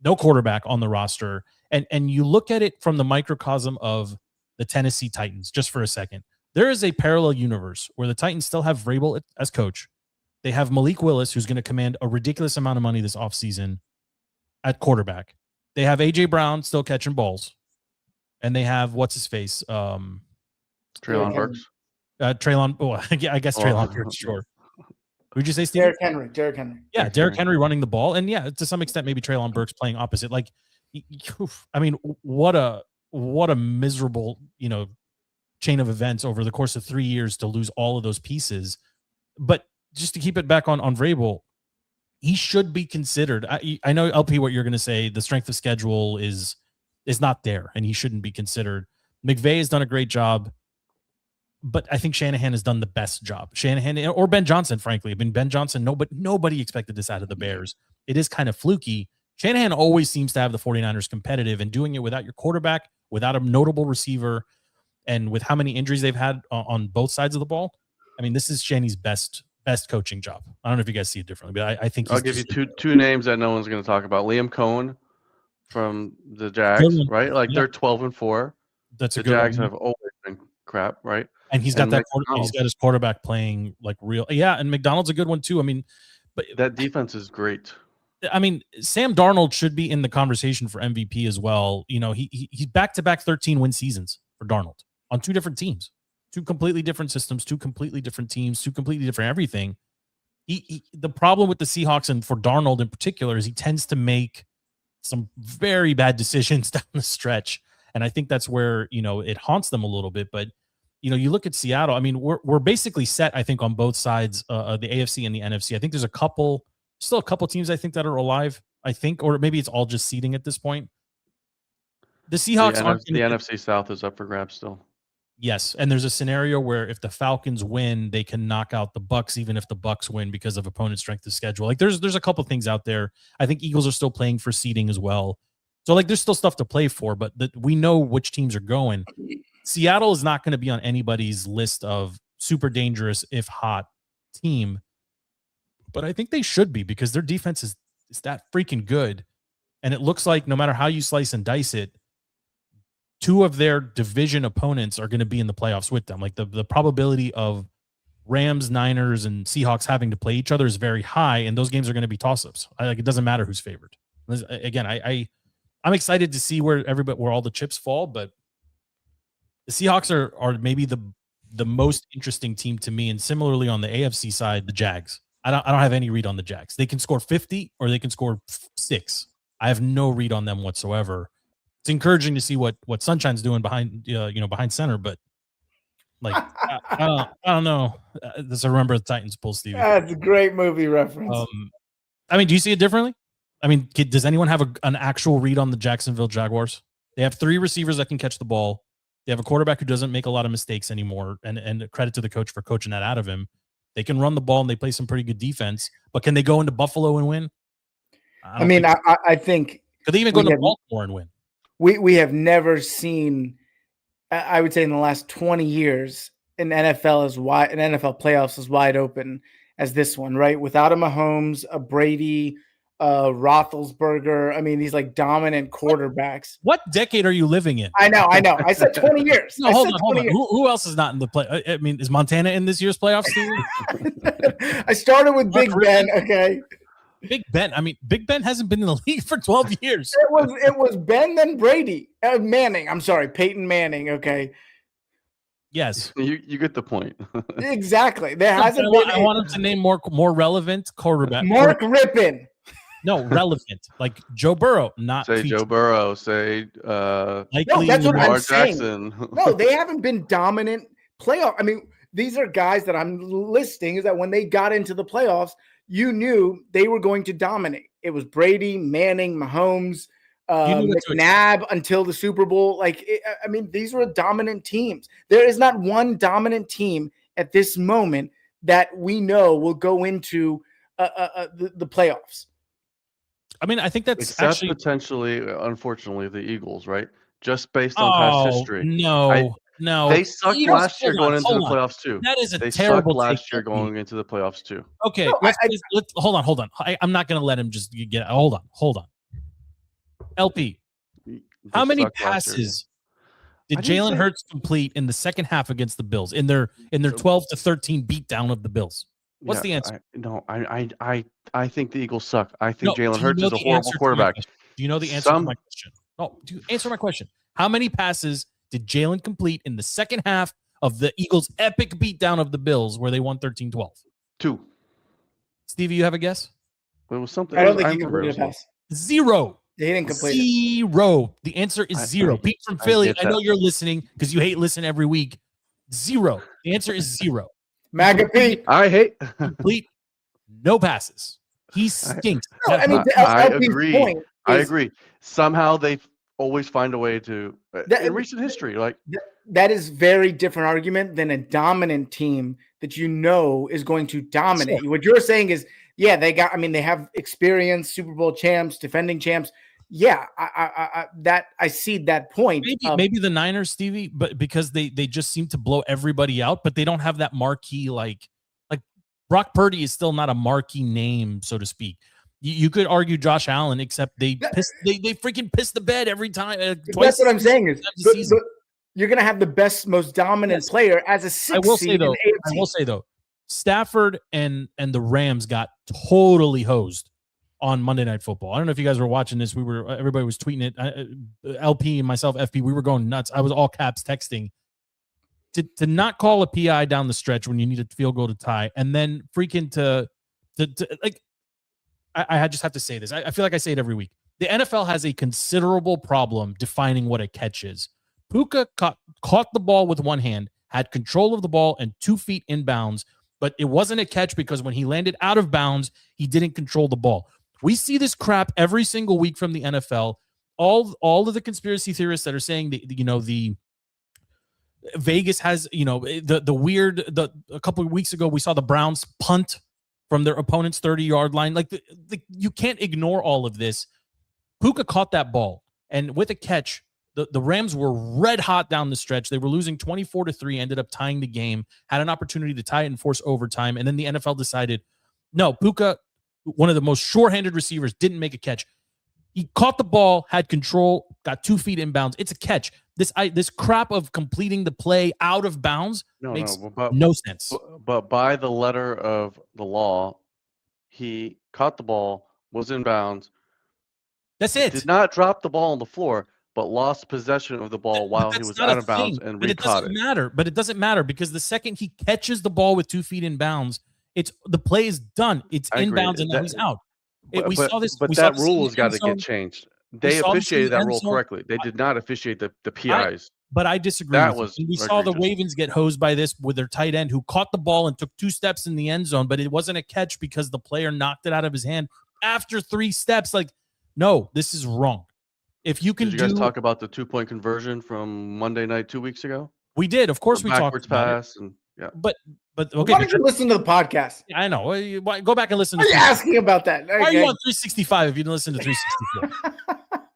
no quarterback on the roster. And you look at it from the microcosm of the Tennessee Titans, just for a second. There is a parallel universe where the Titans still have Vrabel as coach. They have Malik Willis, who's going to command a ridiculous amount of money this offseason at quarterback. They have A.J. Brown still catching balls. And they have, what's his face? Treylon Burks. Treylon. Oh, I guess Treylon Burks. Sure. Would you say, Steve? Derrick Henry. Yeah, Derrick Henry running the ball, and yeah, to some extent, maybe Treylon Burks playing opposite. Like, I mean, what a miserable, chain of events over the course of 3 years to lose all of those pieces. But just to keep it back on Vrabel, he should be considered. I know, LP, what you're going to say. The strength of schedule is not there, and he shouldn't be considered. McVay has done a great job, but I think Shanahan has done the best job. Shanahan or Ben Johnson, frankly. I mean, Ben Johnson, nobody expected this out of the Bears. It is kind of fluky. Shanahan always seems to have the 49ers competitive, and doing it without your quarterback, without a notable receiver, and with how many injuries they've had on both sides of the ball. I mean, this is Shanny's best coaching job. I don't know if you guys see it differently, but I think I'll give you two names that no one's going to talk about. Liam Cohen from the Jags, right? Like they're 12-4. That's the Jags have always been crap, right? And he's got he's got his quarterback playing like real. Yeah, and McDonald's a good one too. I mean, but that defense is great. I mean, Sam Darnold should be in the conversation for MVP as well. He's back-to-back 13-win seasons for Darnold on two different teams, two completely different systems, two completely different teams, two completely different everything. The problem with the Seahawks, and for Darnold in particular, is he tends to make some very bad decisions down the stretch. And I think that's where, it haunts them a little bit. But, you look at Seattle, I mean, we're basically set, I think, on both sides of the AFC and the NFC. I think there's still a couple teams, I think, that are alive, I think, or maybe it's all just seeding at this point. The Seahawks the NFC South is up for grabs still. Yes, and there's a scenario where if the Falcons win, they can knock out the Bucs, even if the Bucs win, because of opponent strength of schedule. Like there's a couple things out there. I think Eagles are still playing for seeding as well. So like there's still stuff to play for, but we know which teams are going. Seattle is not going to be on anybody's list of super dangerous, if hot, team. But I think they should be, because their defense is that freaking good. And it looks like no matter how you slice and dice it, two of their division opponents are going to be in the playoffs with them. Like the probability of Rams, Niners, and Seahawks having to play each other is very high, and those games are going to be toss-ups. Like it doesn't matter who's favored. Again, I'm excited to see where all the chips fall, but the Seahawks are maybe the most interesting team to me. And similarly on the AFC side, the Jags. I don't have any read on the Jags. They can score 50 or they can score 6. I have no read on them whatsoever. It's encouraging to see what Sunshine's doing behind center, but like I don't know. Does I remember the Titans pull, Stevie? That's a great movie reference. I mean, do you see it differently? I mean, does anyone have an actual read on the Jacksonville Jaguars? They have 3 receivers that can catch the ball. They have a quarterback who doesn't make a lot of mistakes anymore, and credit to the coach for coaching that out of him. They can run the ball and they play some pretty good defense, but can they go into Buffalo and win? I think could they even go to Baltimore and win? We have never seen, I would say, in the last 20 years, an NFL playoffs as wide open as this one, right? Without a Mahomes, a Brady, Roethlisberger. I mean, these like dominant quarterbacks. What decade are you living in? I know. I said 20 years. No, hold on. Who else is not in the play? I mean, is Montana in this year's playoffs team? I started with Big Ben. Okay. Big Ben. I mean, Big Ben hasn't been in the league for 12 years. It was Ben, then Brady. Manning. I'm sorry, Peyton Manning. Okay. Yes. You get the point. Exactly. There hasn't been. I want him to name more relevant quarterback. Mark Rippon. No, relevant. Like Joe Burrow, not say featured. Joe Burrow. Say no, that's what I'm saying. Jackson. No, they haven't been dominant playoff. I mean, these are guys that I'm listing is that when they got into the playoffs, you knew they were going to dominate. It was Brady, Manning, Mahomes, McNabb until the Super Bowl. I mean, these were dominant teams. There is not one dominant team at this moment that we know will go into the playoffs. I mean, I think that's except potentially, unfortunately, the Eagles, right? Just based on past history. No. They sucked last year going into the playoffs too. That is a terrible sucked last year going into the playoffs too. Okay, let's hold on. I'm not going to let him just get it. Hold on. LP, how many passes did Jalen Hurts complete in the second half against the Bills in their 12-13 beatdown of the Bills? What's the answer? I think the Eagles suck. I think Jalen Hurts is a horrible quarterback. Do you know the answer to my question? No, answer my question. How many passes did Jalen complete in the second half of the Eagles' epic beatdown of the Bills where they won 13-12? 2. Stevie, you have a guess? It was something. I don't think I he remember it completed a was pass. 0. He didn't complete it. 0. The answer is 0. Pete from Philly, get I know that. you're listening because you hate listening every week. 0. The answer is 0. MAGA Pete. I hate. Complete, no passes. He stinks. No, I mean, I LP's agree. point I is agree. Somehow they always find a way to in recent history, like that is very different argument than a dominant team that you know is going to dominate you. What you're saying is, yeah, they have experience, Super Bowl champs, defending champs. Yeah, I see that point. Maybe the Niners, Stevie, but because they just seem to blow everybody out, but they don't have that marquee like Brock Purdy is still not a marquee name, so to speak. You could argue Josh Allen, except they freaking piss the bed every time. That's what I'm saying is you're going to have the best, most dominant player as a 6 seed in AFC. I will say though, Stafford and the Rams got totally hosed on Monday Night Football. I don't know if you guys were watching this. Everybody was tweeting it. LP and myself, FP, we were going nuts. I was all caps texting. To not call a PI down the stretch when you need a field goal to tie, and then freaking to like, I just have to say this. I feel like I say it every week. The NFL has a considerable problem defining what a catch is. Puka caught the ball with one hand, had control of the ball and 2 feet inbounds, but it wasn't a catch because when he landed out of bounds, he didn't control the ball. We see this crap every single week from the NFL. All of the conspiracy theorists that are saying the Vegas has, the weird, a couple of weeks ago, we saw the Browns punt from their opponent's 30-yard line. Like you can't ignore all of this. Puka caught that ball, and with a catch, the Rams were red hot down the stretch. They were losing 24-3, ended up tying the game, had an opportunity to tie it and force overtime. And then the NFL decided, no, Puka, one of the most sure-handed receivers, didn't make a catch. He caught the ball, had control, got 2 feet inbounds. It's a catch. This crap of completing the play out of bounds makes no sense. But by the letter of the law, he caught the ball, was in bounds. That's it. Did not drop the ball on the floor, but lost possession of the ball while he was out of bounds and re-caught it. But it doesn't matter because the second he catches the ball with 2 feet in bounds, the play is done. It's inbounds and now he's out. That rule has got to get changed. They officiated that rule correctly. They did not officiate the PIs. But I disagree. We saw the Ravens get hosed by this with their tight end who caught the ball and took 2 steps in the end zone, but it wasn't a catch because the player knocked it out of his hand after 3 steps. Like, no, this is wrong. If you can, did you guys talk about the 2-point conversion from Monday night 2 weeks ago? We did, of course. We talked about pass and yeah. But okay. Why don't you listen to the podcast? I know. Go back and listen. Are you asking about that? Okay. Why are you on 365 if you didn't listen to 364?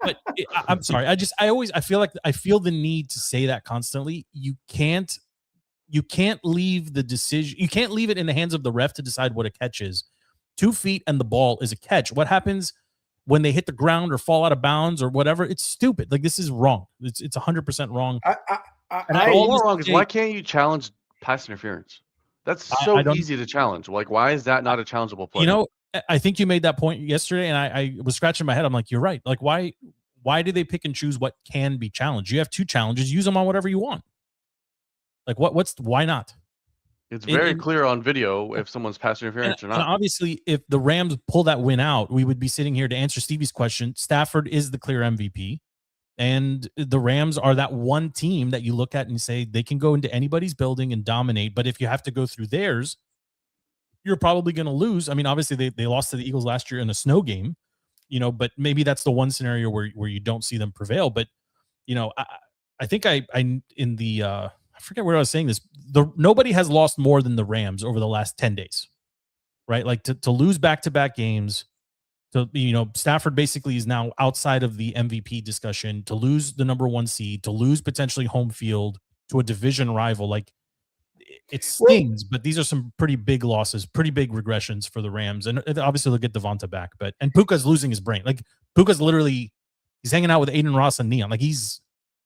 But I'm sorry. I feel the need to say that constantly. You can't leave the decision. You can't leave it in the hands of the ref to decide what a catch is. 2 feet and the ball is a catch. What happens when they hit the ground or fall out of bounds or whatever? It's stupid. Like, this is wrong. It's 100% wrong. All wrong is why can't you challenge pass interference? That's so easy to challenge. Like, why is that not a challengeable play? I think you made that point yesterday, and I was scratching my head. I'm like, you're right. Like, why do they pick and choose what can be challenged? You have 2 challenges. Use them on whatever you want. Like, why not? It's very clear on video if someone's pass interference or not. And obviously, if the Rams pull that win out, we would be sitting here to answer Stevie's question. Stafford is the clear MVP. And the Rams are that one team that you look at and say they can go into anybody's building and dominate. But if you have to go through theirs, you're probably going to lose. I mean, obviously they lost to the Eagles last year in a snow game, but maybe that's the one scenario where you don't see them prevail. But, I think I forget where I was saying this. Nobody has lost more than the Rams over the last 10 days, right? Like to lose back-to-back games. So, Stafford basically is now outside of the MVP discussion, to lose the number 1 seed, to lose potentially home field to a division rival. Like, it stings, but these are some pretty big losses, pretty big regressions for the Rams. And obviously they'll get Devonta back, and Puka's losing his brain. Like, Puka's literally, he's hanging out with Aiden Ross and Neon. Like,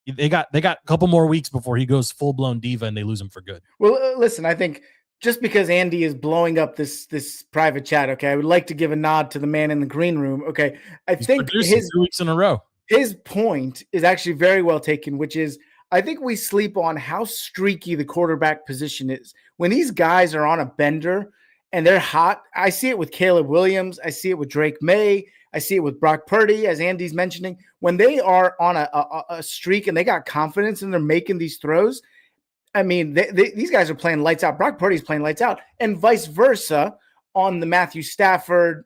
they got a couple more weeks before he goes full-blown diva and they lose him for good. Well, listen, I think just because Andy is blowing up this private chat, okay, I would like to give a nod to the man in the green room. Okay, I think his 2 weeks in a row. His point is actually very well taken, which is I think we sleep on how streaky the quarterback position is. When these guys are on a bender and they're hot, I see it with Caleb Williams. I see it with Drake May. I see it with Brock Purdy, as Andy's mentioning. When they are on a streak and they got confidence and they're making these throws, I mean, these guys are playing lights out. Brock Purdy's playing lights out, and vice versa on the Matthew Stafford,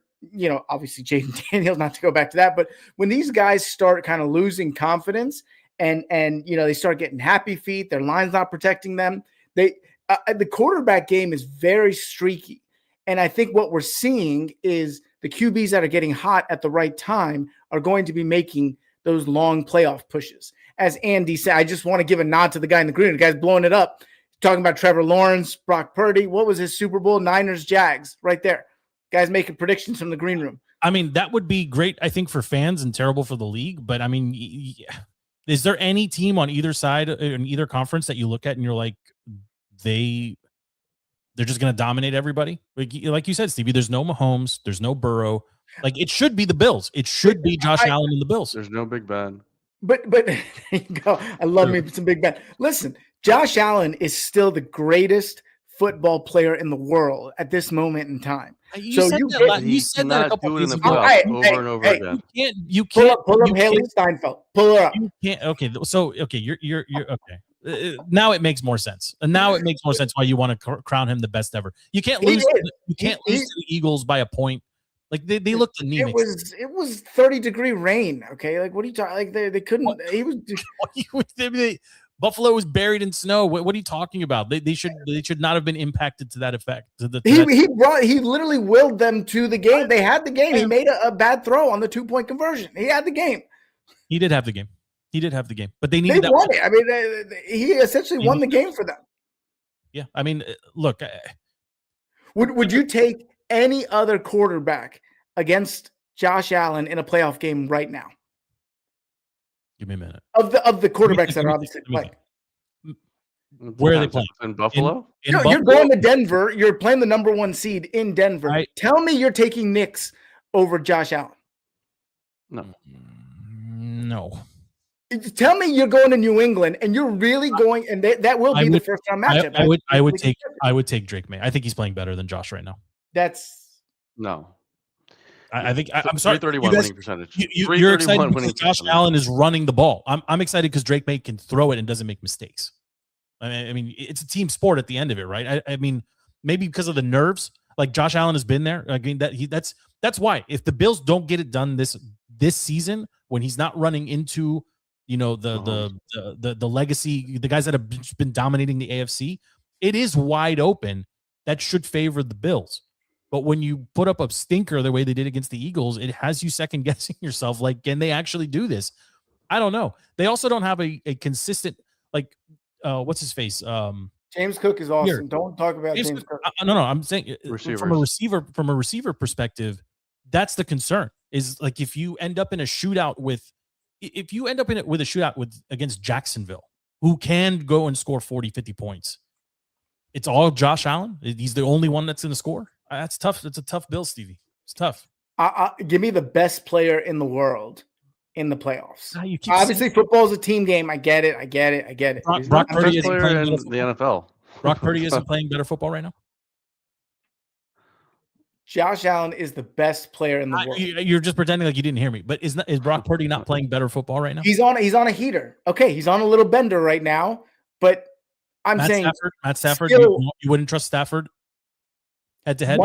obviously Jaden Daniels, not to go back to that. But when these guys start kind of losing confidence and they start getting happy feet, their line's not protecting them, the quarterback game is very streaky. And I think what we're seeing is the QBs that are getting hot at the right time are going to be making those long playoff pushes. As Andy said, I just want to give a nod to the guy in the green. The guy's blowing it up. Talking about Trevor Lawrence, Brock Purdy. What was his Super Bowl? Niners, Jags, right there. Guys making predictions from the green room. I mean, that would be great, I think, for fans and terrible for the league. But I mean, is there any team on either side in either conference that you look at and you're like, they're just going to dominate everybody? Like you said, Stevie, there's no Mahomes, there's no Burrow. Like, it should be the Bills. It should be Josh Allen and the Bills. There's no Big Ben. But there you go. I love me some Big Ben. Listen, Josh Allen is still the greatest football player in the world at this moment in time. You said that a couple in the ago. playoffs over and over again. You can't pull up Haley Steinfeld. Pull her up. You can't. Okay. So you're okay. Now it makes more sense. And now it makes more sense why you want to crown him the best ever. You can't lose. You can't lose to the Eagles by a point. Like they looked anemic. It was 30-degree rain. Okay, like what are you talking? Like they couldn't. He was. Buffalo was buried in snow. What are you talking about? They should not have been impacted to that effect. He literally willed them to the game. They had the game. He made a bad throw on the 2-point conversion. He had the game. He did have the game. But they needed that. Won it. I mean, he essentially won the game for them. Yeah, I mean, look. Would you take any other quarterback against Josh Allen in a playoff game right now? Give me a minute. Of the quarterbacks that are obviously playing. Where are they playing? In Buffalo? Buffalo? You're going to Denver. You're playing the number 1 seed in Denver. Right. Tell me you're taking Knicks over Josh Allen. No. Tell me you're going to New England and you're really going, and that will be the first round matchup. I would take Drake May. I think he's playing better than Josh right now. No. I think I'm sorry. 331 winning percentage. You're excited because Josh Allen is running the ball. I'm excited because Drake May can throw it and doesn't make mistakes. I mean, it's a team sport at the end of it, right? I mean, maybe because of the nerves. Like Josh Allen has been there. I mean, that's why. If the Bills don't get it done this season, when he's not running into the legacy, the guys that have been dominating the AFC, it is wide open. That should favor the Bills. But when you put up a stinker the way they did against the Eagles, it has you second guessing yourself. Like, can they actually do this? I don't know. They also don't have a consistent, like, what's his face? James Cook is awesome. Here. Don't talk about James Cook. No. I'm saying from a receiver perspective, that's the concern. Is like if you end up in a shootout with against Jacksonville, who can go and score 40, 50 points. It's all Josh Allen. He's the only one that's going to score. That's tough. It's a tough bill, Stevie. It's tough. Give me the best player in the world in the playoffs. Obviously, football is a team game. I get it. Brock Purdy isn't playing in the NFL. Brock Purdy isn't playing better football right now. Josh Allen is the best player in the world. You're just pretending like you didn't hear me. But is Brock Purdy not playing better football right now? He's on a heater. Okay, he's on a little bender right now. But Matt Stafford, you wouldn't trust Stafford head to head.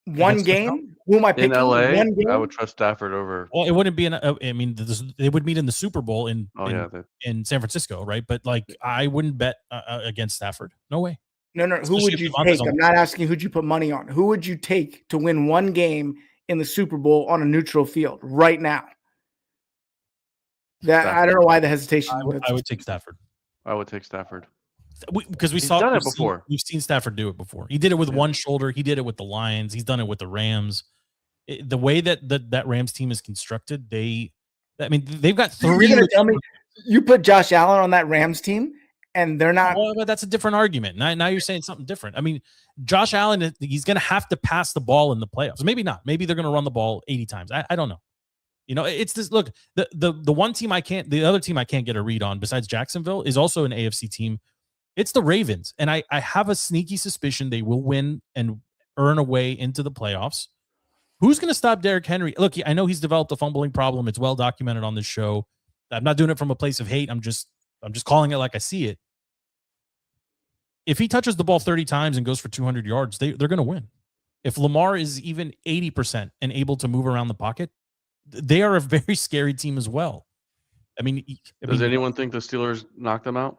One game. Who am I picking? In LA, I would trust Stafford over. Well, it wouldn't be they would meet in the Super Bowl in San Francisco, right? But like, I wouldn't bet against Stafford. No way. No. Who would you take? I'm not asking who'd you put money on. Who would you take to win one game in the Super Bowl on a neutral field right now? I don't know why the hesitation. I would take Stafford. I would take Stafford. Because we've done it before. We've seen Stafford do it before. He did it with one shoulder. He did it with the Lions. He's done it with the Rams. The way that Rams team is constructed, they've got three. You're gonna tell me you put Josh Allen on that Rams team and they're not. Well, but that's a different argument. Now you're saying something different. I mean, Josh Allen, he's going to have to pass the ball in the playoffs. Maybe not. Maybe they're going to run the ball 80 times. I don't know. You know, it's this. Look, the one team the other team I can't get a read on besides Jacksonville is also an AFC team. It's the Ravens, and I have a sneaky suspicion they will win and earn a way into the playoffs. Who's going to stop Derrick Henry? Look, I know he's developed a fumbling problem. It's well documented on this show. I'm not doing it from a place of hate. I'm just calling it like I see it. If he touches the ball 30 times and goes for 200 yards, they're going to win. If Lamar is even 80% and able to move around the pocket, they are a very scary team as well. Does anyone think the Steelers knocked them out?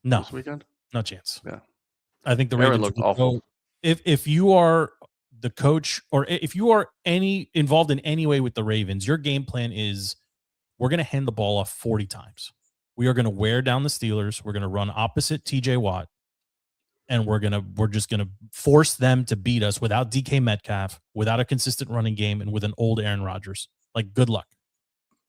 No, this weekend, no chance. Yeah, I think the Ravens looked awful. If you are the coach or if you are involved in any way with the Ravens, your game plan is we're going to hand the ball off 40 times. We are going to wear down the Steelers. We're going to run opposite TJ Watt. And we're just gonna force them to beat us without DK Metcalf, without a consistent running game, and with an old Aaron Rodgers. Like, good luck.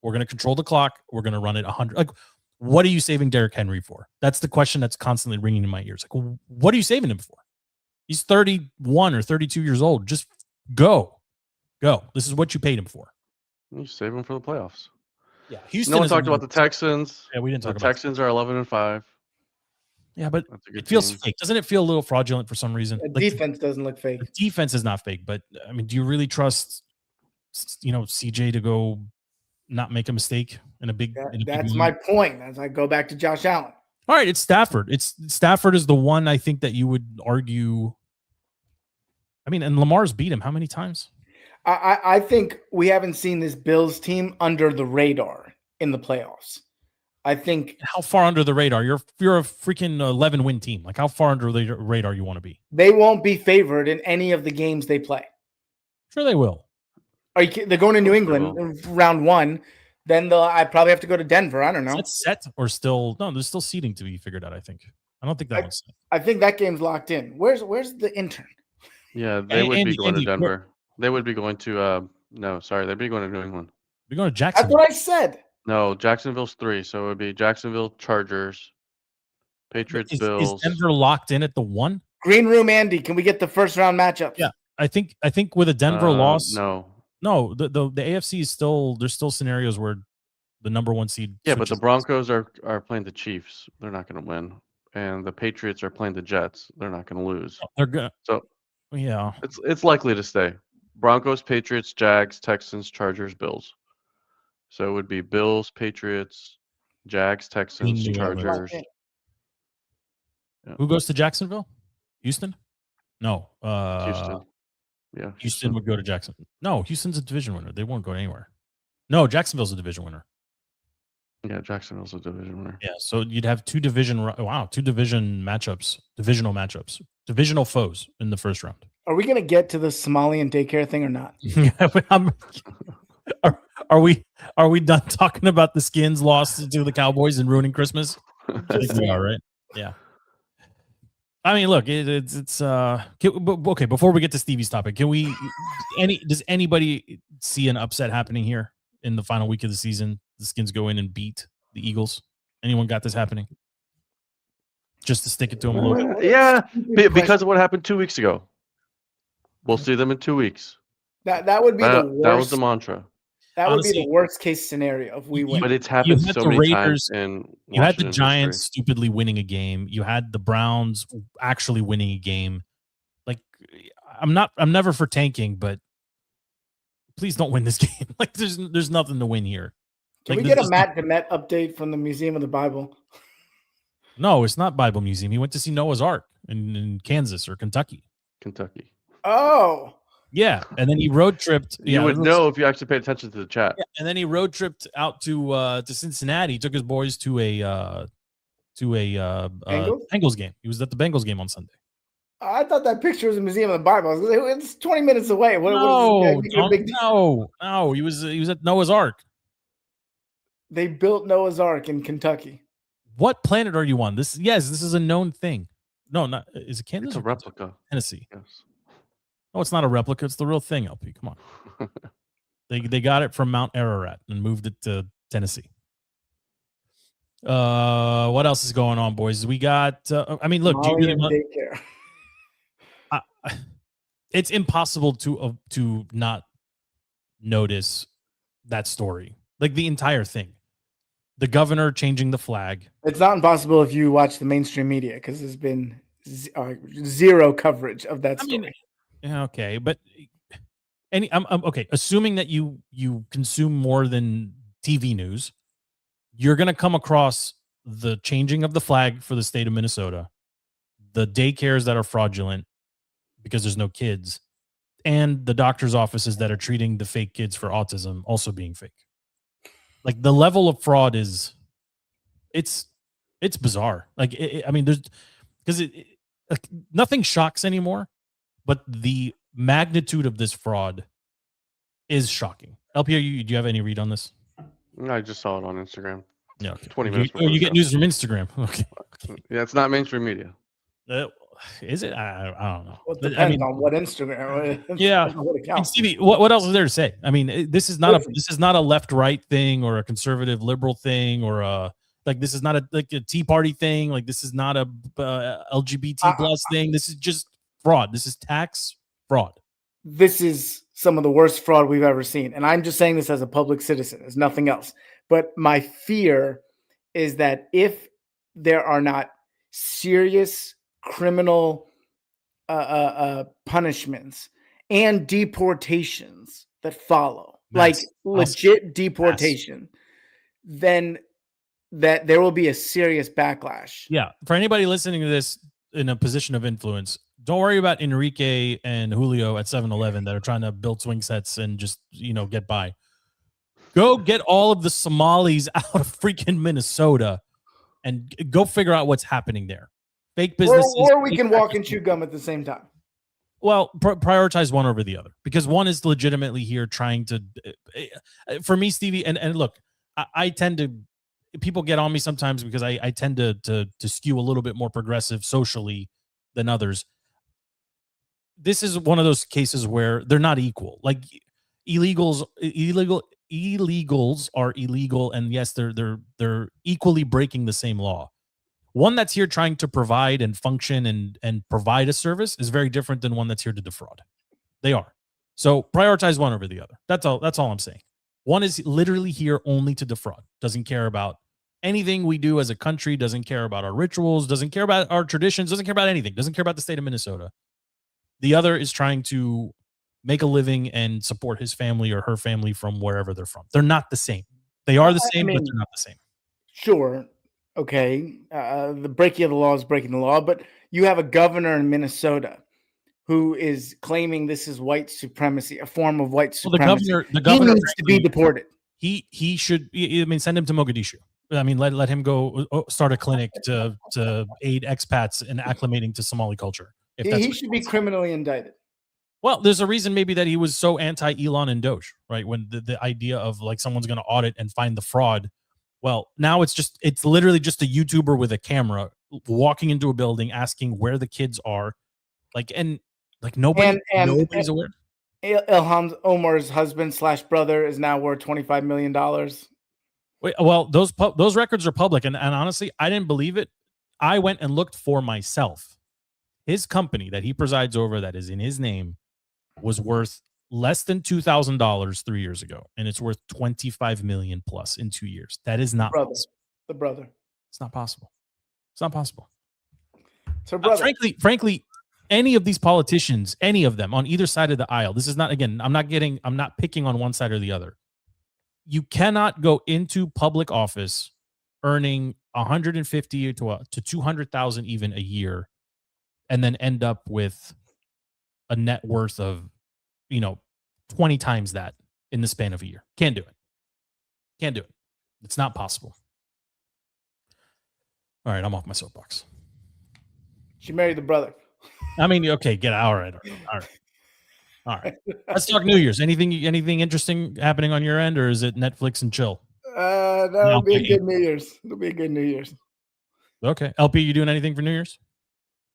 We're gonna control the clock. We're gonna run it 100. Like, what are you saving Derrick Henry for? That's the question that's constantly ringing in my ears. Like, what are you saving him for? He's 31 or 32 years old. Just go. This is what you paid him for. You save him for the playoffs. Yeah, Houston. No one talked about the Texans. Yeah, we didn't talk about the Texans. Are 11-5. Yeah, but it feels fake. Doesn't it feel a little fraudulent for some reason? The defense doesn't look fake. The defense is not fake, but do you really trust, CJ to go not make a mistake in a big? That's my point. As I go back to Josh Allen. All right, it's Stafford. Stafford is the one I think that you would argue. And Lamar's beat him how many times? I think we haven't seen this Bills team under the radar in the playoffs. I think how far under the radar? You're a freaking 11-win team. Like, how far under the radar you want to be? They won't be favored in any of the games they play. Sure, they will. They're going to New England round 1. Then I probably have to go to Denver. I don't know. Is that set or still? No, there's still seating to be figured out. I think. I don't think that one's set. I think that game's locked in. Where's the intern? Yeah, they would be going to Denver. They would be going to. No, sorry, they'd be going to New England. They're going to Jacksonville. That's what I said. No, Jacksonville's 3, so it would be Jacksonville, Chargers, Patriots, Bills. Is Denver locked in at the 1? Green Room Andy, can we get the first round matchup? Yeah, I think with a Denver loss. No, the AFC is still. There's still scenarios where the number 1 seed. Yeah, but the Broncos are playing the Chiefs. They're not going to win, and the Patriots are playing the Jets. They're not going to lose. They're good. So yeah, it's likely to stay. Broncos, Patriots, Jags, Texans, Chargers, Bills. So it would be Bills, Patriots, Jags, Texans, Chargers. Yeah. Who goes to Jacksonville? Houston? No. Houston. Yeah. Houston would go to Jackson. No, Houston's a division winner. They won't go anywhere. No, Jacksonville's a division winner. Yeah, Jacksonville's a division winner. Yeah, so you'd have two division matchups, divisional matchups, divisional foes in the first round. Are we going to get to the Somalian daycare thing or not? Are we done talking about the Skins loss to the Cowboys and ruining Christmas? I think we are, right? Yeah. I mean, look, it's okay. Before we get to Stevie's topic, does anybody see an upset happening here in the final week of the season? The Skins go in and beat the Eagles. Anyone got this happening? Just to stick it to them a little bit. Yeah, because of what happened 2 weeks ago. We'll see them in 2 weeks. That would be the worst. That was the mantra. That would be the worst case scenario if we win. But it's happened so many times. You had the Giants stupidly winning a game. You had the Browns actually winning a game. Like, I'm never for tanking, but please don't win this game. Like, there's nothing to win here. Can we get a Matt Demet update from the Museum of the Bible? No, it's not Bible Museum. He went to see Noah's Ark in Kansas or Kentucky. Kentucky. Oh. Yeah, and then he road tripped. You would know if you actually paid attention to the chat. Yeah, and then he road tripped out to Cincinnati. He took his boys to a Bengals game. He was at the Bengals game on Sunday. I thought that picture was a Museum of the Bible. It's 20 minutes away. No, he was at Noah's Ark. They built Noah's Ark in Kentucky. What planet are you on? This is a known thing. No, not is it Kansas? It's a replica. Tennessee. Yes. No, it's not a replica. It's the real thing, LP. Come on. They got it from Mount Ararat and moved it to Tennessee. What else is going on, boys? We got. Look, do you really it's impossible to not notice that story. Like the entire thing. The governor changing the flag. It's not impossible if you watch the mainstream media because there's been zero coverage of that story. Okay, but I'm okay. Assuming that you consume more than TV news, you're going to come across the changing of the flag for the state of Minnesota, the daycares that are fraudulent because there's no kids, and the doctor's offices that are treating the fake kids for autism also being fake. Like the level of fraud is, it's bizarre. Like I mean, there's because like, nothing shocks anymore, but the magnitude of this fraud is shocking. LP, do you have any read on this? I just saw it on Instagram. Yeah, okay. 20 minutes. You get news from Instagram. Okay. Yeah, it's not mainstream media. Is it? I don't know. Well, it depends on what Instagram. Yeah. And Stevie, what else is there to say? I mean, this is not a left-right thing or a conservative liberal thing or a like. This is not a Tea Party thing. Like this is not a LGBT plus thing. This is just fraud. This is tax fraud. This is some of the worst fraud we've ever seen, and I'm just saying this as a public citizen. It's nothing else. But my fear is that if there are not serious criminal punishments and deportations that follow, like legit deportation, then that there will be a serious backlash. Yeah. For anybody listening to this in a position of influence, don't worry about Enrique and Julio at 7-Eleven that are trying to build swing sets and just, get by. Go get all of the Somalis out of freaking Minnesota and go figure out what's happening there. Fake businesses. Or we can walk and chew gum at the same time. Well, prioritize one over the other because one is legitimately here trying to, for me, Stevie, and look, I tend to, people get on me sometimes because I tend to skew a little bit more progressive socially than others. This is one of those cases where they're not equal. Like illegals are illegal, and yes, they're equally breaking the same law. One that's here trying to provide and function and provide a service is very different than one that's here to defraud. They are. So prioritize one over the other. That's all I'm saying. One is literally here only to defraud. Doesn't care about anything we do as a country, doesn't care about our rituals, doesn't care about our traditions, doesn't care about anything, doesn't care about the state of Minnesota. The other is trying to make a living and support his family or her family from wherever they're from. They're not the same. They are the same, but they're not the same. Sure. Okay. The breaking of the law is breaking the law, but you have a governor in Minnesota who is claiming this is white supremacy, a form of white supremacy. The governor needs to be deported. He should. I mean, send him to Mogadishu. I mean, let him go start a clinic to aid expats in acclimating to Somali culture. He should be criminally indicted. Well, there's a reason maybe that he was so anti-Elon and Doge, right? When the idea of like someone's going to audit and find the fraud. Well, now it's literally just a YouTuber with a camera walking into a building asking where the kids are. Nobody's aware. Ilhan Omar's husband / brother is now worth $25 million. Wait, well, those records are public. And honestly, I didn't believe it. I went and looked for myself. His company that he presides over that is in his name was worth less than $2,000 3 years ago, and it's worth $25 million plus in 2 years. That is not possible. The brother. It's not possible. It's not possible. So, brother. Frankly, any of these politicians, any of them on either side of the aisle, this is not, again, I'm not picking on one side or the other. You cannot go into public office earning $150,000 to $200,000 even a year, and then end up with a net worth of 20 times that in the span of a year. Can't do it. It's not possible. All right, I'm off my soapbox. She married the brother. I mean, okay, get out. All right. Let's talk New Year's. Anything interesting happening on your end, or is it Netflix and chill? That'll be a good New Year's. It'll be a good New Year's. Okay. LP, you doing anything for New Year's?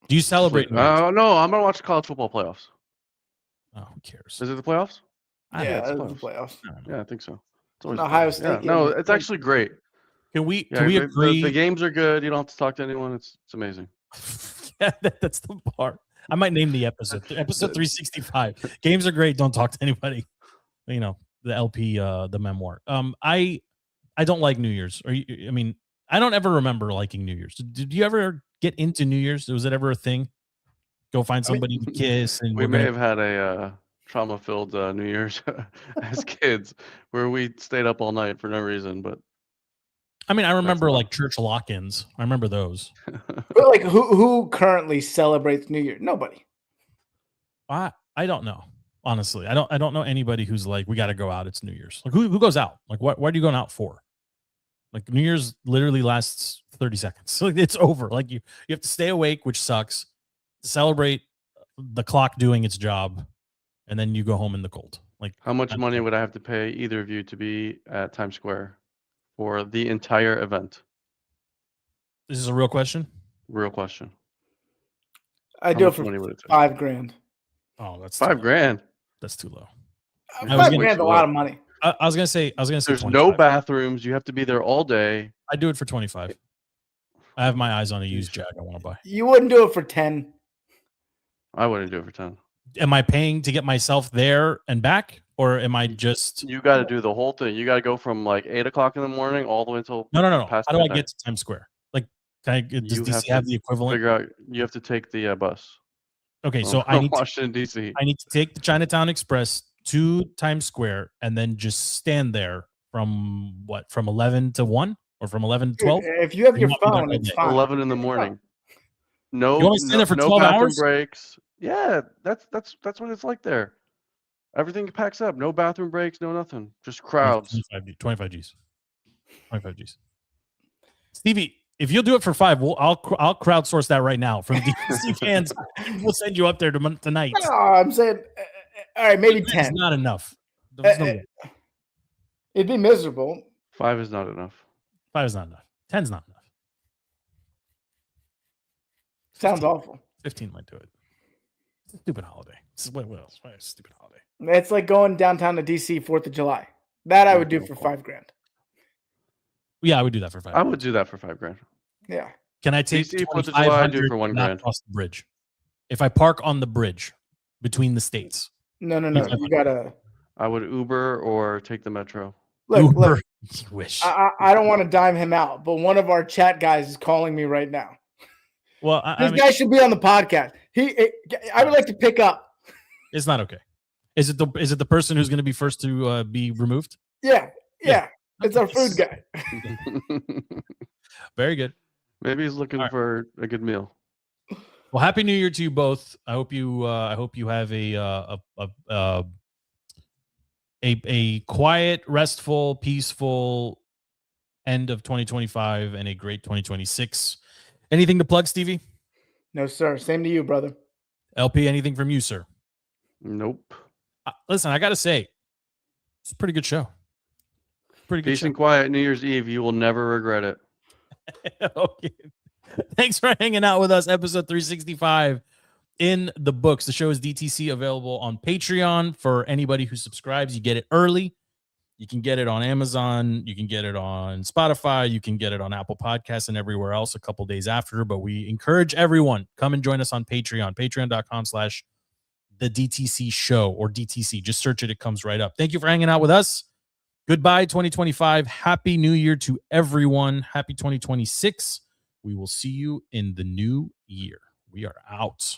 Do you celebrate New Year's? No, I'm gonna watch the college football playoffs. Oh, who cares? Is it the playoffs? Yeah, it's the playoffs. Yeah, I think so. It's Ohio State. Yeah, no, it's actually great. Can we agree? The games are good. You don't have to talk to anyone. It's amazing. Yeah, that's the part. I might name the episode. Episode 365. Games are great. Don't talk to anybody. the LP, the memoir. I don't like New Year's. I mean, I don't ever remember liking New Year's. Did you ever get into New Year's? Was it ever a thing? Go find somebody to kiss, and we may have had a trauma-filled New Year's as kids, where we stayed up all night for no reason. But I mean, I remember like church lock-ins. I remember those. But like, who currently celebrates New Year? Nobody. I don't know. Honestly, I don't know anybody who's like, we got to go out. It's New Year's. Like, who goes out? Like, what are you going out for? Like, New Year's literally lasts 30 seconds. So it's over. Like, you have to stay awake, which sucks. Celebrate the clock doing its job, and then you go home in the cold. Like, how much money would I have to pay either of you to be at Times Square for the entire event? This is a real question. Real question. I do it for $5,000. Oh, that's $5,000. That's too low. $5,000 is a lot of money. I was gonna say. There's 25. No bathrooms. You have to be there all day. I do it for 25. I have my eyes on a used Jag I want to buy. You wouldn't do it for 10. I wouldn't do it for 10. Am I paying to get myself there and back, or am I just? You got to do the whole thing. You got to go from like 8 o'clock in the morning all the way until No. How do I get to Times Square? Like, does DC have the equivalent? Figure out. You have to take the bus. Okay, so I need Washington DC. I need to take the Chinatown Express to Times Square and then just stand there from 11 to 1 or from 11 to 12. If you have your phone, it's fine. 11 in the morning. No, you want to stand there for 12 bathroom hours? breaks. Yeah, that's what it's like there. Everything packs up. No bathroom breaks. No nothing. Just crowds. 25 G's. 25 G's. Stevie, if you'll do it for 5, I'll crowdsource that right now from DC fans. We'll send you up there tonight. No, I'm saying, all right, maybe 10. It's not enough. It'd be miserable. 5 is not enough. 5 is not enough. 10's not enough. Sounds awful. 15 might do it. It's a stupid holiday. What else? Why a stupid holiday? It's like going downtown to DC 4th of July. That I would do for $5,000. Yeah, I would do that for $5,000. I would do that for $5,000. Yeah. Can I take DC 4th of July? I do for $1,000 across the bridge? If I park on the bridge between the states. No. You gotta. I would Uber or take the metro. Look. Wish. I don't want to dime him out, but one of our chat guys is calling me right now. Well, this guy should be on the podcast. I would like to pick up. It's not okay. Is it the person who's going to be first to be removed? Yeah. It's our food guy. Very good. Maybe he's looking for a good meal. Well, happy New Year to you both. I hope you have a quiet, restful, peaceful end of 2025 and a great 2026. Anything to plug, Stevie? No, sir. Same to you, brother. LP, anything from you, sir? Nope. Listen, I got to say, it's a pretty good show. Peace and quiet New Year's Eve. You will never regret it. Okay. Thanks for hanging out with us. Episode 365 in the books. The show is DTC, available on Patreon for anybody who subscribes. You get it early. You can get it on Amazon. You can get it on Spotify. You can get it on Apple Podcasts and everywhere else a couple days after. But we encourage everyone, come and join us on Patreon, patreon.com/the DTC show or DTC. Just search it. It comes right up. Thank you for hanging out with us. Goodbye, 2025. Happy New Year to everyone. Happy 2026. We will see you in the new year. We are out.